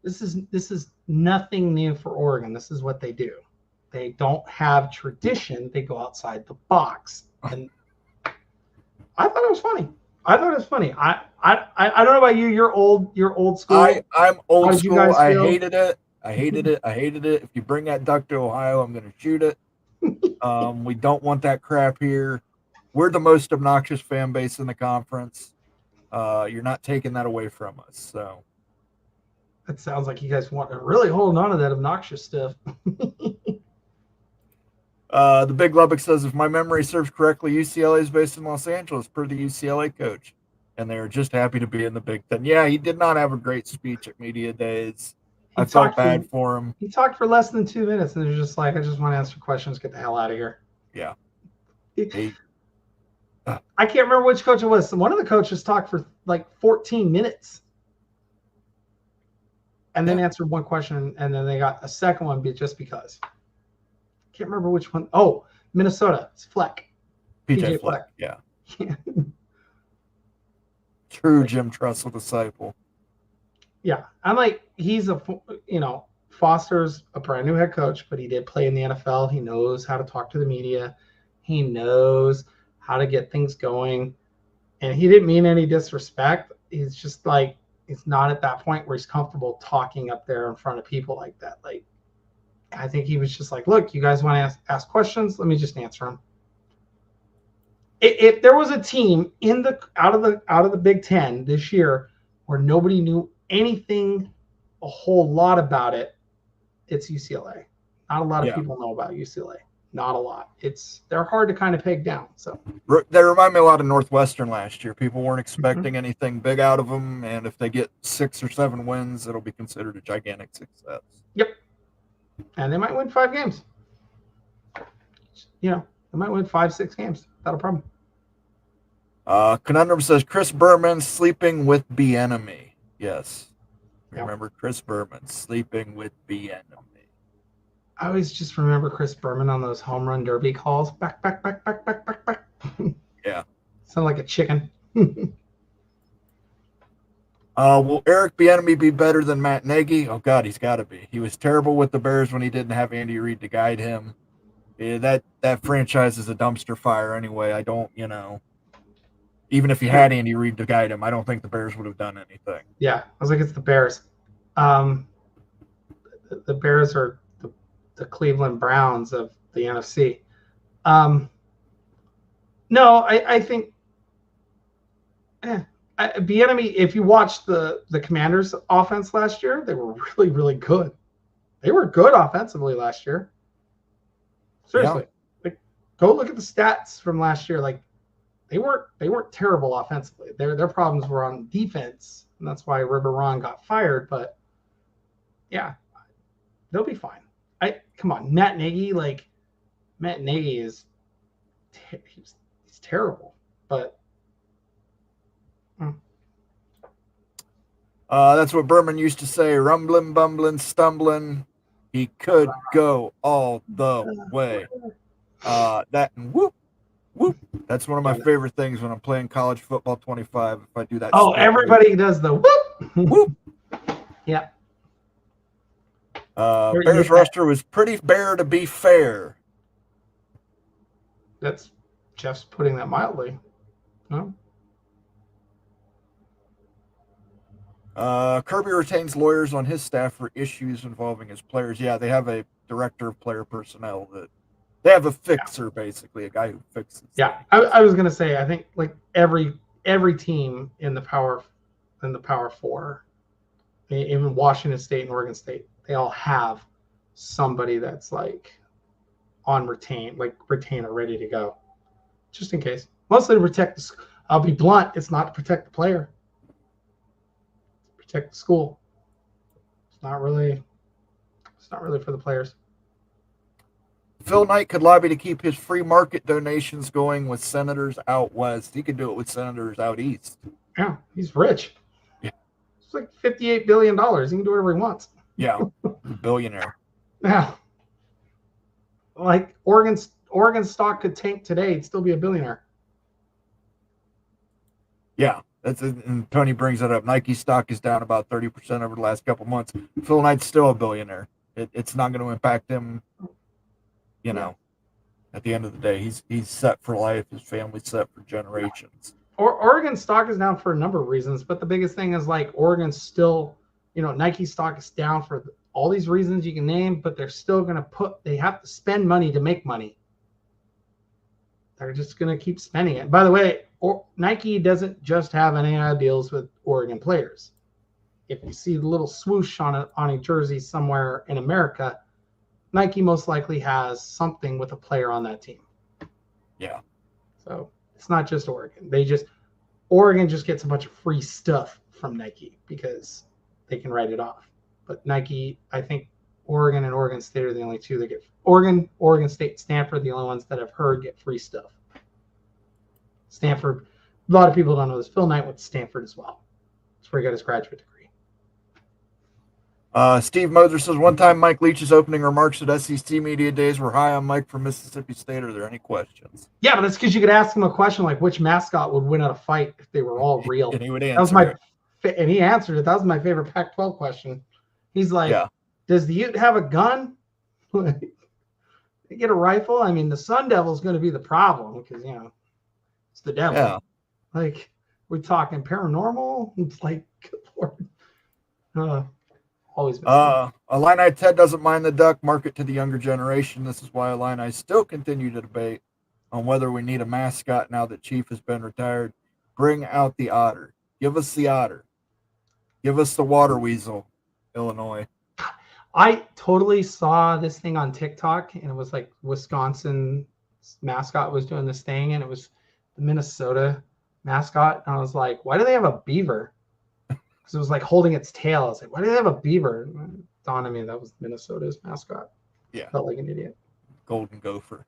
This is nothing new for Oregon. This is what they do. They don't have tradition. They go outside the box. And I thought it was funny. I don't know about you. You're old school. I'm old school. I hated it. I hated it. If you bring that Duck to Ohio, I'm going to shoot it. We don't want that crap here. We're the most obnoxious fan base in the conference. You're not taking that away from us. So that sounds like you guys want to really hold on to that obnoxious stuff. The Big Lubbock says, if my memory serves correctly, UCLA is based in Los Angeles per the UCLA coach, and they are just happy to be in the Big Ten. Yeah, he did not have a great speech at media days. I felt bad for him. He talked for less than 2 minutes, and they're just like, I just want to answer questions, get the hell out of here. Yeah. I can't remember which coach it was. One of the coaches talked for like 14 minutes and then answered one question, and then they got a second one just because. Can't remember which one. Oh, Minnesota. It's Fleck. PJ Fleck. Yeah. True Jim Tressel disciple. Yeah. I'm like, he's Foster's a brand new head coach, but he did play in the NFL. He knows how to talk to the media. He knows how to get things going. And he didn't mean any disrespect. He's just like, he's not at that point where he's comfortable talking up there in front of people like that. Like, I think he was just like, look, you guys want to ask questions? Let me just answer them. If there was a team out of the Big Ten this year where nobody knew anything a whole lot about it, it's UCLA. Not a lot of people know about UCLA. Not a lot. They're hard to kind of peg down. So they remind me a lot of Northwestern last year. People weren't expecting anything big out of them, and if they get 6 or 7 wins, it'll be considered a gigantic success. Yep. And they might win 5 games. They might win 5-6 games. Not a problem. Conundrum says Chris Berman sleeping with Bieniemy. Yes. Remember Chris Berman sleeping with Bieniemy. I always just remember Chris Berman on those home run derby calls. Back. Yeah. Sound like a chicken. Will Eric Bieniemy be better than Matt Nagy? Oh God, he's got to be. He was terrible with the Bears when he didn't have Andy Reid to guide him. Yeah, that franchise is a dumpster fire anyway. I don't, even if he had Andy Reid to guide him, I don't think the Bears would have done anything. Yeah, I was like, it's the Bears. The Bears are the Cleveland Browns of the NFC. No, I think Bieniemy. If you watched the Commanders' offense last year, they were really, really good. They were good offensively last year. Seriously, like go look at the stats from last year. Like they weren't terrible offensively. Their problems were on defense, and that's why River Ron got fired. But yeah, they'll be fine. Come on, Matt Nagy is he's terrible, but that's what Berman used to say: rumbling, bumbling, stumbling. He could go all the way. That and whoop, whoop. That's one of my favorite things when I'm playing college football 25. If I do that. Oh, everybody does the whoop, whoop. Yeah. Bears roster was pretty bare to be fair. That's Jeff's putting that mildly. No. Kirby retains lawyers on his staff for issues involving his players. Yeah, they have a director of player personnel that they have a fixer, basically, a guy who fixes. Yeah, I was gonna say, I think like every team in the Power Four, even Washington State and Oregon State, they all have somebody that's like on retainer ready to go, just in case. Mostly to protect the. I'll be blunt. It's not to protect the player. Protect the school. It's not really for the players. Phil Knight could lobby to keep his free market donations going with senators out west. He could do it with senators out east. Yeah, he's rich. Yeah. It's like $58 billion. He can do whatever he wants. Yeah, billionaire. Yeah. Like Oregon stock could tank today, it'd still be a billionaire. Yeah. And Tony brings that up. Nike stock is down about 30% over the last couple months. Phil Knight's still a billionaire. It's not going to impact him. At the end of the day, he's set for life. His family's set for generations. Oregon stock is down for a number of reasons, but the biggest thing is like Oregon's still, Nike stock is down for all these reasons you can name, but they're still going to they have to spend money to make money. They're just going to keep spending it. By the way, Nike doesn't just have any deals with Oregon players. If you see the little swoosh on a jersey somewhere in America, Nike most likely has something with a player on that team. Yeah. So it's not just Oregon. Oregon just gets a bunch of free stuff from Nike because they can write it off. But Nike, I think Oregon and Oregon State are the only two that get Oregon State, Stanford, the only ones that I've heard get free stuff. Stanford, a lot of people don't know this. Phil Knight went to Stanford as well. That's where he got his graduate degree. Steve Moser says, one time Mike Leach's opening remarks at SEC Media Days were high on Mike from Mississippi State. Are there any questions? Yeah, but that's because you could ask him a question like which mascot would win at a fight if they were all real. And he would answer and he answered it. That was my favorite Pac-12 question. He's like, Does the Ute have a gun? They get a rifle? I mean, the Sun Devil's going to be the problem because, it's the devil. Yeah. Like, we're talking paranormal. It's like, good Lord. Always been Illini Ted doesn't mind the duck. Market to the younger generation. This is why Illini still continue to debate on whether we need a mascot now that Chief has been retired. Bring out the otter. Give us the otter. Give us the water weasel, Illinois. I totally saw this thing on TikTok, and it was like Wisconsin mascot was doing this thing, and it was the Minnesota mascot. And I was like, why do they have a beaver? Because it was like holding its tail. I was like, why do they have a beaver? And it dawned on me that was Minnesota's mascot. Yeah. Felt like an idiot. Golden Gopher.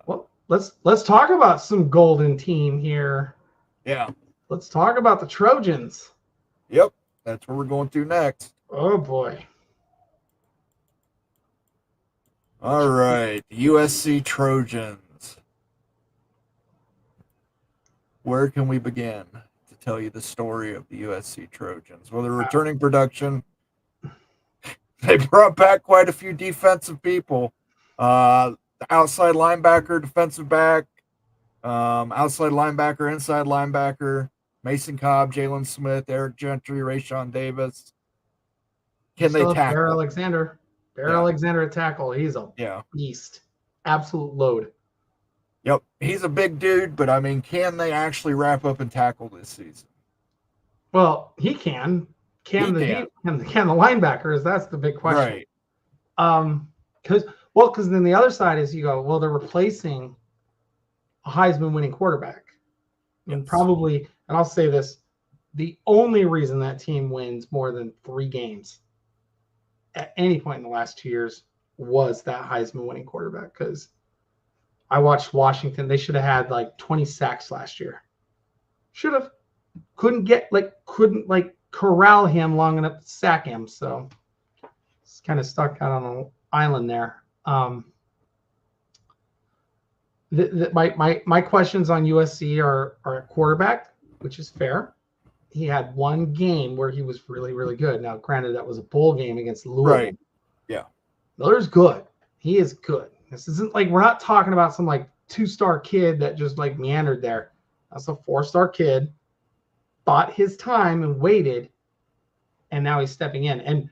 Well, let's talk about some golden team here. Yeah. Let's talk about the Trojans. Yep. That's where we're going to next. Oh, boy. All right. USC Trojans. Where can we begin? to tell you the story of the USC Trojans. Well, they're returning production. They brought back quite a few defensive people. Outside linebacker, defensive back, outside linebacker, inside linebacker, Mason Cobb, Jalen Smith, Eric Gentry, Rayshawn Davis. Can they tackle? Bear Alexander. Alexander at tackle. He's a beast. Absolute load. Yep. He's a big dude, but I mean, can they actually wrap up and tackle this season? Well, he can. Can the linebackers? That's the big question. Right. Because then the other side is you go, well, they're replacing a Heisman winning quarterback. And probably, and I'll say this, the only reason that team wins more than 3 games at any point in the last 2 years was that Heisman winning quarterback. Because I watched Washington. They should have had like 20 sacks last year. Should have. Couldn't corral him long enough to sack him. So it's kind of stuck out on an island there. My questions on USC are at quarterback, which is fair. He had one game where he was really, really good. Now, granted, that was a bowl game against Louisville. Right. Yeah. Miller's good. He is good. This isn't like we're not talking about some like 2-star kid that just like meandered there. That's a 4-star kid. Bought his time and waited, and now he's stepping in. And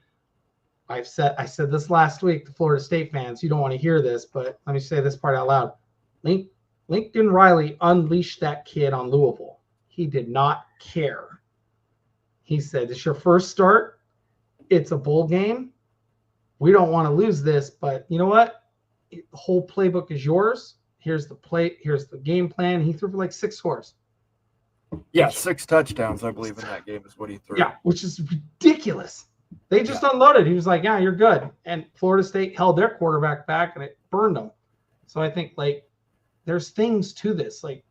I said this last week to Florida State fans. You don't want to hear this, but let me say this part out loud. Lincoln Riley unleashed that kid on Louisville. He did not care. He said, "It's your first start. It's a bowl game. We don't want to lose this, but you know what? The whole playbook is yours. Here's the game plan." He threw for like 6 scores. Yeah, 6 touchdowns, I believe, in that game is what he threw. Yeah, which is ridiculous. They just unloaded. He was like, "Yeah, you're good." And Florida State held their quarterback back, and it burned them. So I think, like, there's things to this. Like,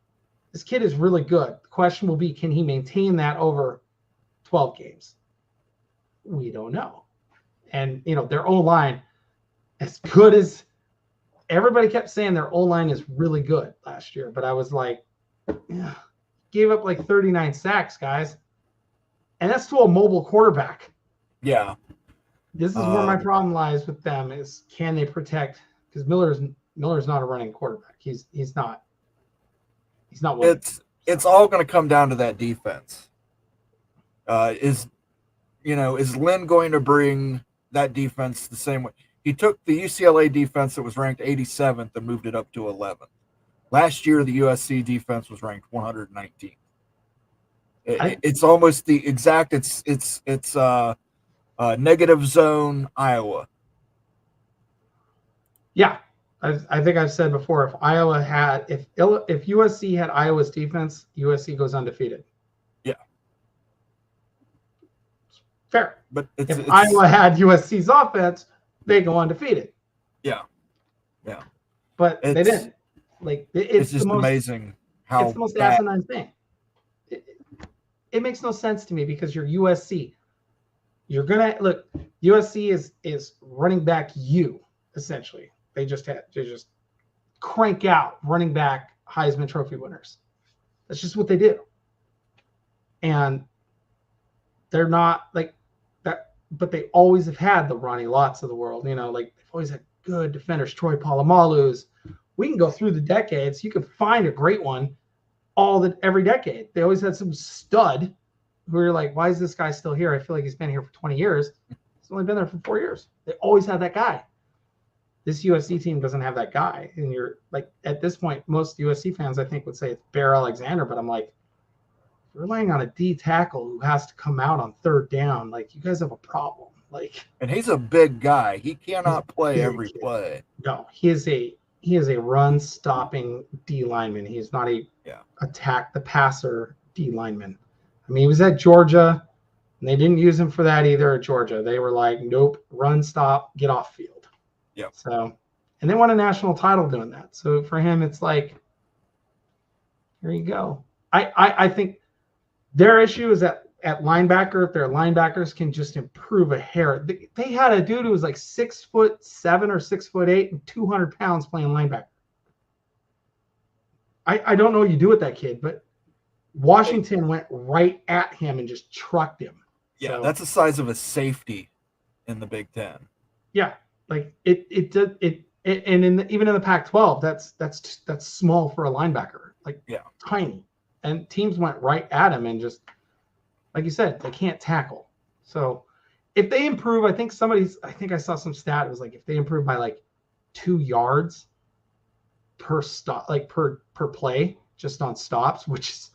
this kid is really good. The question will be, can he maintain that over 12 games? We don't know. And, their O-line, as good as everybody kept saying their O-line is really good last year. But I was like, yeah. Gave up like 39 sacks, guys. And that's to a mobile quarterback. Yeah. This is where my problem lies with them is can they protect, because Miller's not a running quarterback. He's not winning. It's all going to come down to that defense. Is Lynn going to bring that defense the same way? He took the UCLA defense that was ranked 87th and moved it up to 11th. Last year, the USC defense was ranked 119th. It's almost the exact. It's negative zone Iowa. Yeah, I think I've said before. If USC had Iowa's defense, USC goes undefeated. Yeah, fair. But if Iowa had USC's offense, they go undefeated. Yeah. But they didn't. Like it's just amazing how it's the most asinine thing. It makes no sense to me because you're USC. You're gonna look. USC is running back you essentially. They just crank out running back Heisman Trophy winners. That's just what they do. And they're not like that, but they always have had the Ronnie Lotts of the world. Like they've always had good defenders. Troy Polamalu's. We can go through the decades. You can find a great one every decade. They always had some stud who you're like, why is this guy still here? I feel like he's been here for 20 years. He's only been there for 4 years. They always had that guy. This USC team doesn't have that guy. And you're like, at this point, most USC fans, I think, would say it's Bear Alexander. But I'm like, you're relying on a D tackle who has to come out on 3rd down. Like, you guys have a problem. And he's a big guy. He cannot play every play. No, he is a run-stopping D lineman. He's not a attack the passer D lineman. I mean, he was at Georgia, and they didn't use him for that either at Georgia. They were like, nope, run, stop, get off field. Yeah. So, and they won a national title doing that. So for him, it's like, here you go. I think their issue is that at linebacker, if their linebackers can just improve a hair. They had a dude who was like 6'7" or 6'8" and 200 pounds playing linebacker. I don't know what you do with that kid, but Washington went right at him and just trucked him. Yeah, So, that's the size of a safety in the Big Ten. yeah, like it and even in the Pac-12, that's small for a linebacker, like tiny. And teams went right at him and just, like you said, they can't tackle. So if they improve, I think I saw some stat. It was like if they improve by like 2 yards per stop, like per play, just on stops, which is,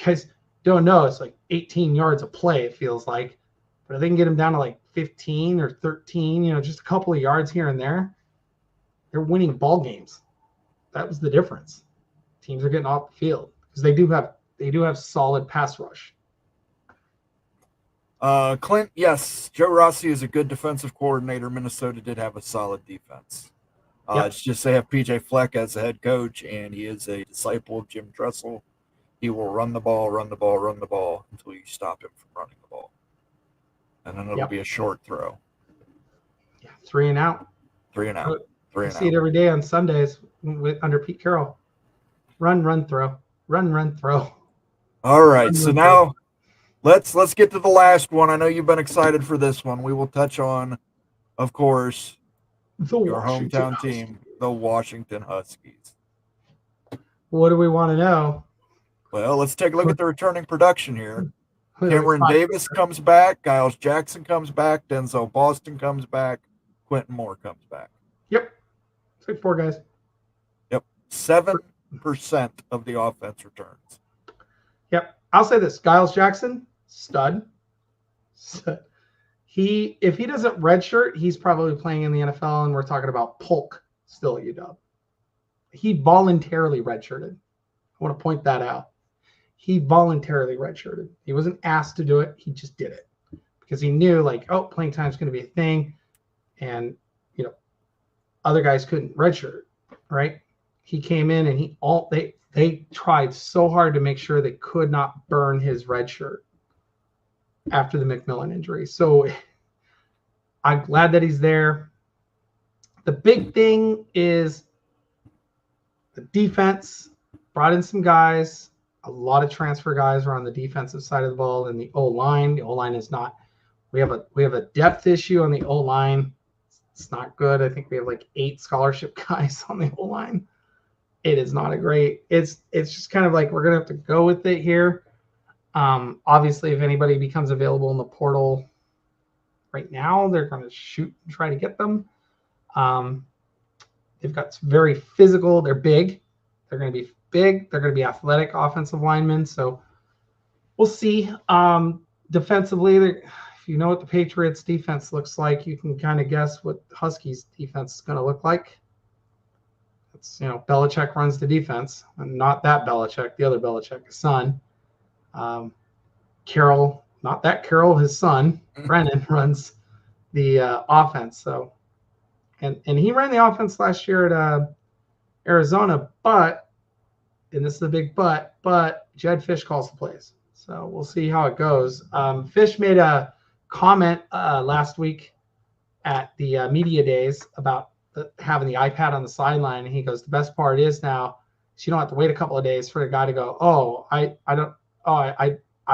guys don't know, it's like 18 yards a play, it feels like. But if they can get them down to like 15 or 13, just a couple of yards here and there, they're winning ball games. That was the difference. Teams are getting off the field because they do have solid pass rush. Clint, yes, Joe Rossi is a good defensive coordinator. Minnesota did have a solid defense. It's just they have PJ Fleck as the head coach, and he is a disciple of Jim Tressel. He will run the ball until you stop him from running the ball. And then it'll be a short throw. Yeah, 3 and out. I see it every day on Sundays under Pete Carroll. Run, throw. Run, throw. All right, so now let's get to the last one. I know you've been excited for this one. We will touch on, of course, your hometown team, the Washington Huskies. What do we want to know? Well, let's take a look at the returning production here. Cameron Davis comes back. Giles Jackson comes back. Denzel Boston comes back. Quentin Moore comes back. Yep. It's like 4 guys. Yep. 7% of the offense returns. Yep. I'll say this. Giles Jackson, stud. If he doesn't redshirt, he's probably playing in the NFL, and we're talking about Polk still at UW. He voluntarily redshirted. I want to point that out. He voluntarily redshirted. He wasn't asked to do it. He just did it because he knew, like, playing time is going to be a thing, and other guys couldn't redshirt, right? He came in and they tried so hard to make sure they could not burn his red shirt after the McMillan injury. So I'm glad that he's there. The big thing is the defense brought in some guys. A lot of transfer guys are on the defensive side of the ball, and the O-line. The O-line is not. We have a depth issue on the O-line. It's not good. I think we have like 8 scholarship guys on the O-line. It is not a great. It's just kind of like we're gonna have to go with it here. Obviously, if anybody becomes available in the portal right now, they're going to shoot and try to get them. They've got very physical. They're big. They're going to be big. They're going to be athletic offensive linemen. So we'll see. Defensively, if you know what the Patriots defense looks like, you can kind of guess what Huskies defense is going to look like. It's, Belichick runs the defense, and not that Belichick, the other Belichick, his son. Carroll, not that Carroll, his son, Brennan, runs the offense. So, and he ran the offense last year at Arizona, but this is a big but Jed Fish calls the plays. So we'll see how it goes. Fish made a comment last week at the media days about having the iPad on the sideline, and he goes, the best part is now so you don't have to wait a couple of days for a guy to go, I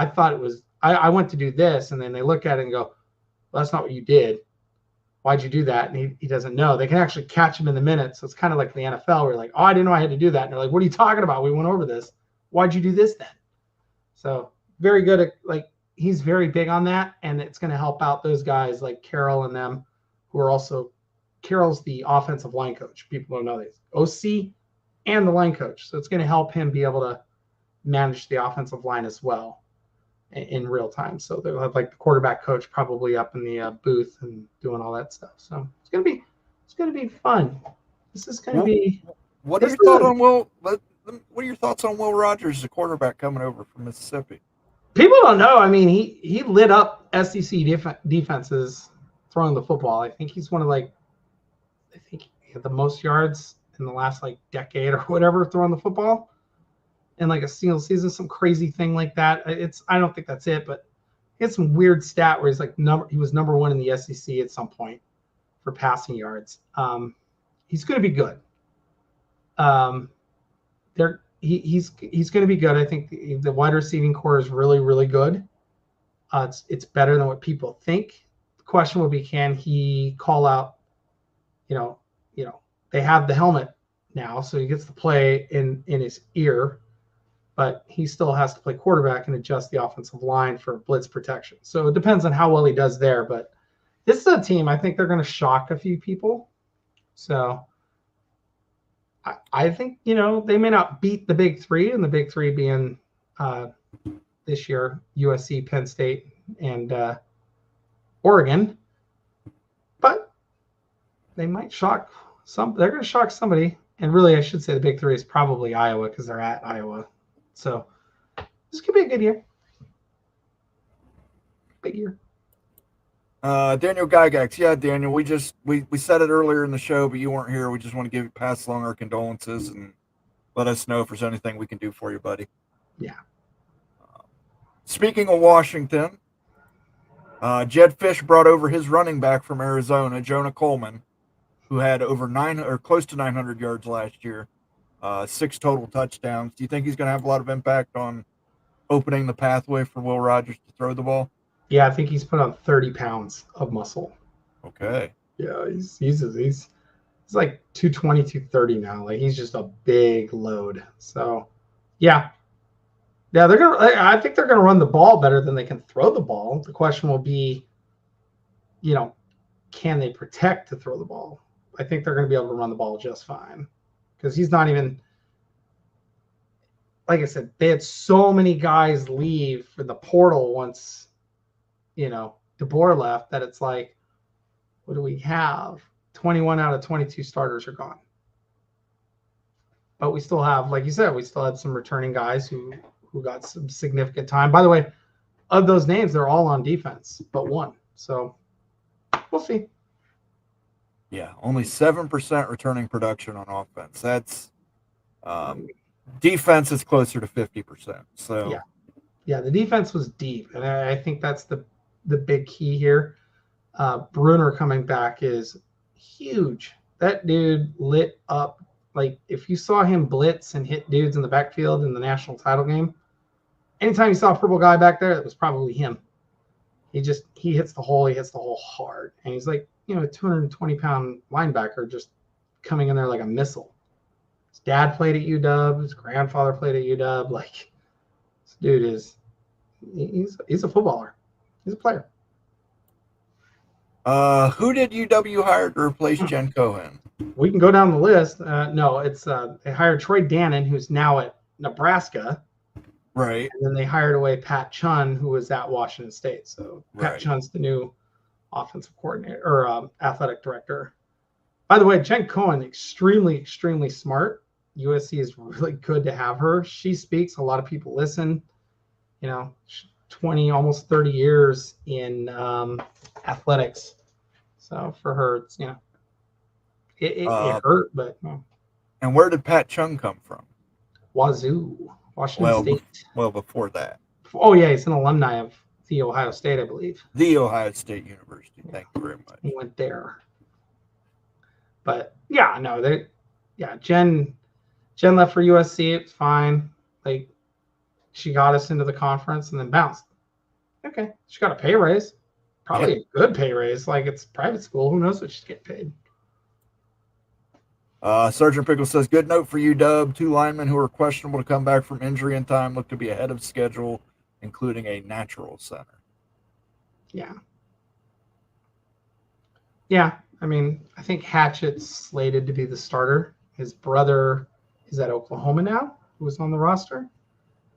thought it was I went to do this, and then they look at it and go, well, that's not what you did. Why'd you do that? And he doesn't know. They can actually catch him in the minutes. So it's kind of like the NFL. We're like, I didn't know I had to do that. And they're like, what are you talking about? We went over this. Why'd you do this then? So very good at, he's very big on that, and it's going to help out those guys like Carroll and them, who are also, Carroll's the offensive line coach. People don't know this. OC and the line coach. So it's going to help him be able to manage the offensive line as well in real time. So they'll have the quarterback coach probably up in the booth and doing all that stuff. So it's going to be fun. This is going to be. What are your thoughts on Will? What are your thoughts on Will Rogers, the quarterback coming over from Mississippi? People don't know. I mean, he lit up SEC defenses throwing the football. I think he's one of I think he had the most yards in the last decade or whatever throwing the football in a single season, some crazy thing like that. I don't think that's it, but he had some weird stat where he was number 1 in the SEC at some point for passing yards. He's going to be good. he's going to be good. I think the wide receiving core is really, really good. It's better than what people think. The question will be, can he call out? They have the helmet now, so he gets to play in his ear, but he still has to play quarterback and adjust the offensive line for blitz protection. So it depends on how well he does there. But this is a team I think they're going to shock a few people. So I think they may not beat the big three, and the big three being this year USC, Penn State, and Oregon, but they might shock some. They're going to shock somebody, and really, I should say the big three is probably Iowa because they're at Iowa. So this could be a good year. Big year. Daniel Gygax. Yeah, Daniel, we said it earlier in the show, but you weren't here. We just want to pass along our condolences and let us know if there's anything we can do for you, buddy. Yeah. Speaking of Washington, Jed Fish brought over his running back from Arizona, Jonah Coleman, who had over close to 900 yards last year, 6 total touchdowns. Do you think he's going to have a lot of impact on opening the pathway for Will Rogers to throw the ball? Yeah, I think he's put on 30 pounds of muscle. Okay. Yeah, he's like 220, 230 now. Like he's just a big load. So, yeah, I think they're gonna run the ball better than they can throw the ball. The question will be, can they protect to throw the ball? I think they're gonna be able to run the ball just fine because he's not even. Like I said, they had so many guys leave for the portal once. DeBoer left, that it's like, what do we have? 21 out of 22 starters are gone. But we still have, like you said, we still had some returning guys who got some significant time. By the way, of those names, they're all on defense, but one. So we'll see. Yeah, only 7% returning production on offense. That's defense is closer to 50%. So yeah, the defense was deep, and I think that's the big key here. Bruner coming back is huge. That dude lit up. Like if you saw him blitz and hit dudes in the backfield in the national title game, anytime you saw a purple guy back there, it was probably him. He hits the hole. He hits the hole hard, and he's like a 220-pound linebacker just coming in there like a missile. His dad played at UW. His grandfather played at UW. Like this dude he's a footballer. He's a player. Who did UW hire to replace Jen Cohen? We can go down the list. No, it's they hired Troy Dannon, who's now at Nebraska. Right. And then they hired away Pat Chun, who was at Washington State. So Pat Chun's the new offensive coordinator or athletic director. By the way, Jen Cohen, extremely, extremely smart. USC is really good to have her. She speaks. A lot of people listen. 20, almost 30 years in athletics. So for her, it's, it hurt, but. And where did Pat Chung come from? Wazoo, Washington State. Well, before that. Oh, yeah, he's an alumni of The Ohio State, I believe. The Ohio State University. Thank you very much. He went there. But, yeah, no, Jen left for USC. It's fine. Like, she got us into the conference and then bounced. Okay. She got a pay raise. Probably a good pay raise. Like, it's private school. Who knows what she's getting paid? Sergeant Pickle says, good note for UW. 2 linemen who are questionable to come back from injury in time look to be ahead of schedule, including a natural center. Yeah. Yeah. I mean, I think Hatchett's slated to be the starter. His brother is at Oklahoma now, who was on the roster.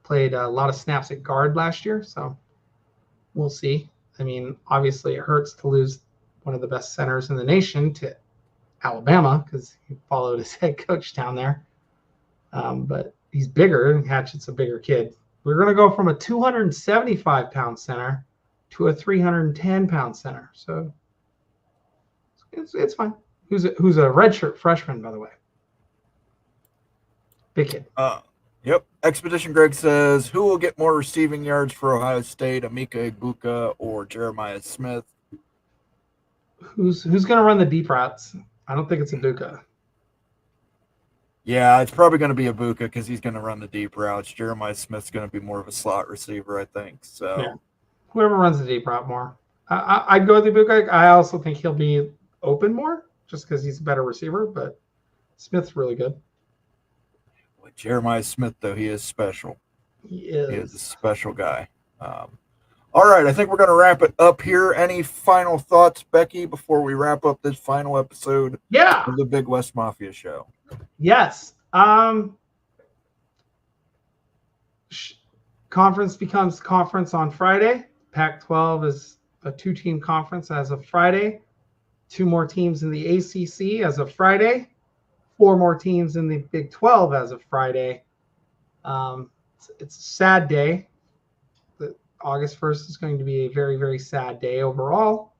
Played a lot of snaps at guard last year, so we'll see. I mean, obviously it hurts to lose one of the best centers in the nation to Alabama because he followed his head coach down there. But he's bigger, and Hatchett's a bigger kid. We're going to go from a 275-pound center to a 310-pound center. So it's fine. Who's a redshirt freshman, by the way. Big kid. Yep. Expedition Greg says, who will get more receiving yards for Ohio State, Amika Ibuka or Jeremiah Smith? Who's going to run the deep routes? I don't think it's Ibuka. Yeah, it's probably going to be Ibuka because he's going to run the deep routes. Jeremiah Smith's going to be more of a slot receiver, I think. So, Yeah. Whoever runs the deep route more. I'd go with Ibuka. I also think he'll be open more just because he's a better receiver, but Smith's really good. with Jeremiah Smith, though, he is special. He He is a is. special guy. All right, I think we're going to wrap it up here. Any final thoughts, Becky, before we wrap up this final episode Yeah. of the Big West Mafia Show? Yes. Conference becomes conference on Friday. Pac-12 is a 2-team conference as of Friday. 2 more teams in the ACC as of Friday. 4 more teams in the Big 12 as of Friday. It's a sad day. August 1st is going to be a very, very sad day overall.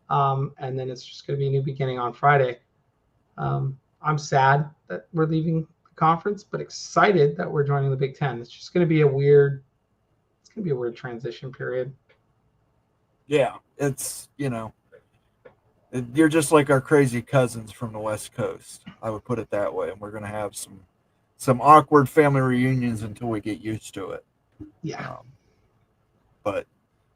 And then it's just going to be a new beginning on Friday. I'm sad that we're leaving the conference, but excited that we're joining the Big Ten. It's just going to be a weird transition period. Yeah, it's, you're just like our crazy cousins from the West Coast. I would put it that way. And we're going to have some awkward family reunions until we get used to it. Yeah. But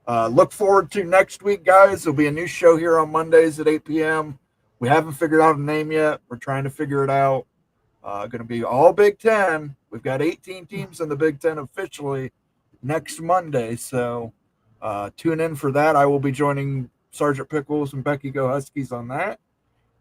look forward to next week, guys. There'll be a new show here on Mondays at 8 p.m. We haven't figured out a name yet. We're trying to figure it out. Going to be all Big Ten. We've got 18 teams in the Big Ten officially next Monday. So tune in for that. I will be joining Sergeant Pickles and Becky Go Huskies on that.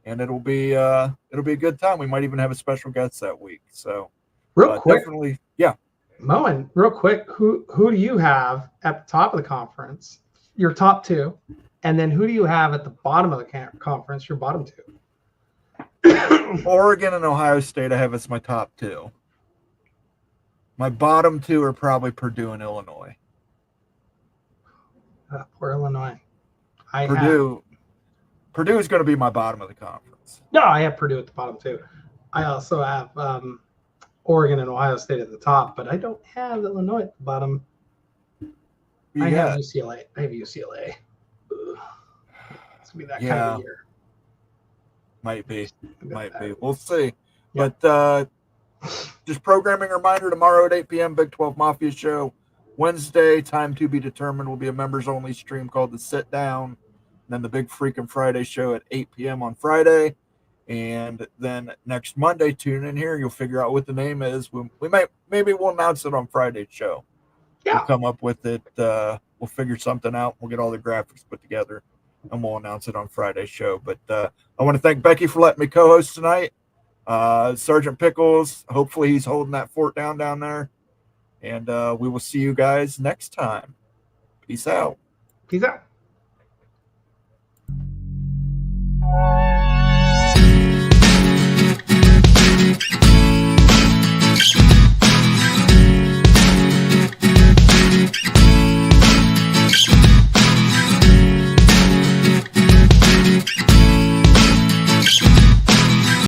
And it'll be a good time. We might even have a special guest that week. So real quick, definitely, yeah. Moen, real quick, who do you have at the top of the conference? Your top 2, and then who do you have at the bottom of the conference? Your bottom 2. Oregon and Ohio State I have as my top 2. My bottom 2 are probably Purdue and Illinois. Poor Illinois. Purdue is going to be my bottom of the conference. No, I have Purdue at the bottom too. I also have Oregon and Ohio State at the top, but I don't have Illinois at the bottom. I have UCLA. Ugh. It's gonna be that kind of a year. Might be. We'll see. Yeah. But just programming reminder, tomorrow at 8 p.m. Big 12 Mafia Show. Wednesday, time to be determined, will be a members-only stream called The Sit Down. And then the Big Freakin' Friday Show at 8 p.m. on Friday. And then next Monday, tune in here. You'll figure out what the name is. Maybe we'll announce it on Friday's show. Yeah. We'll come up with it. We'll figure something out. We'll get all the graphics put together, and we'll announce it on Friday's show. But I want to thank Becky for letting me co-host tonight. Sergeant Pickles, hopefully he's holding that fort down there. And we will see you guys next time. Peace out. Peace out.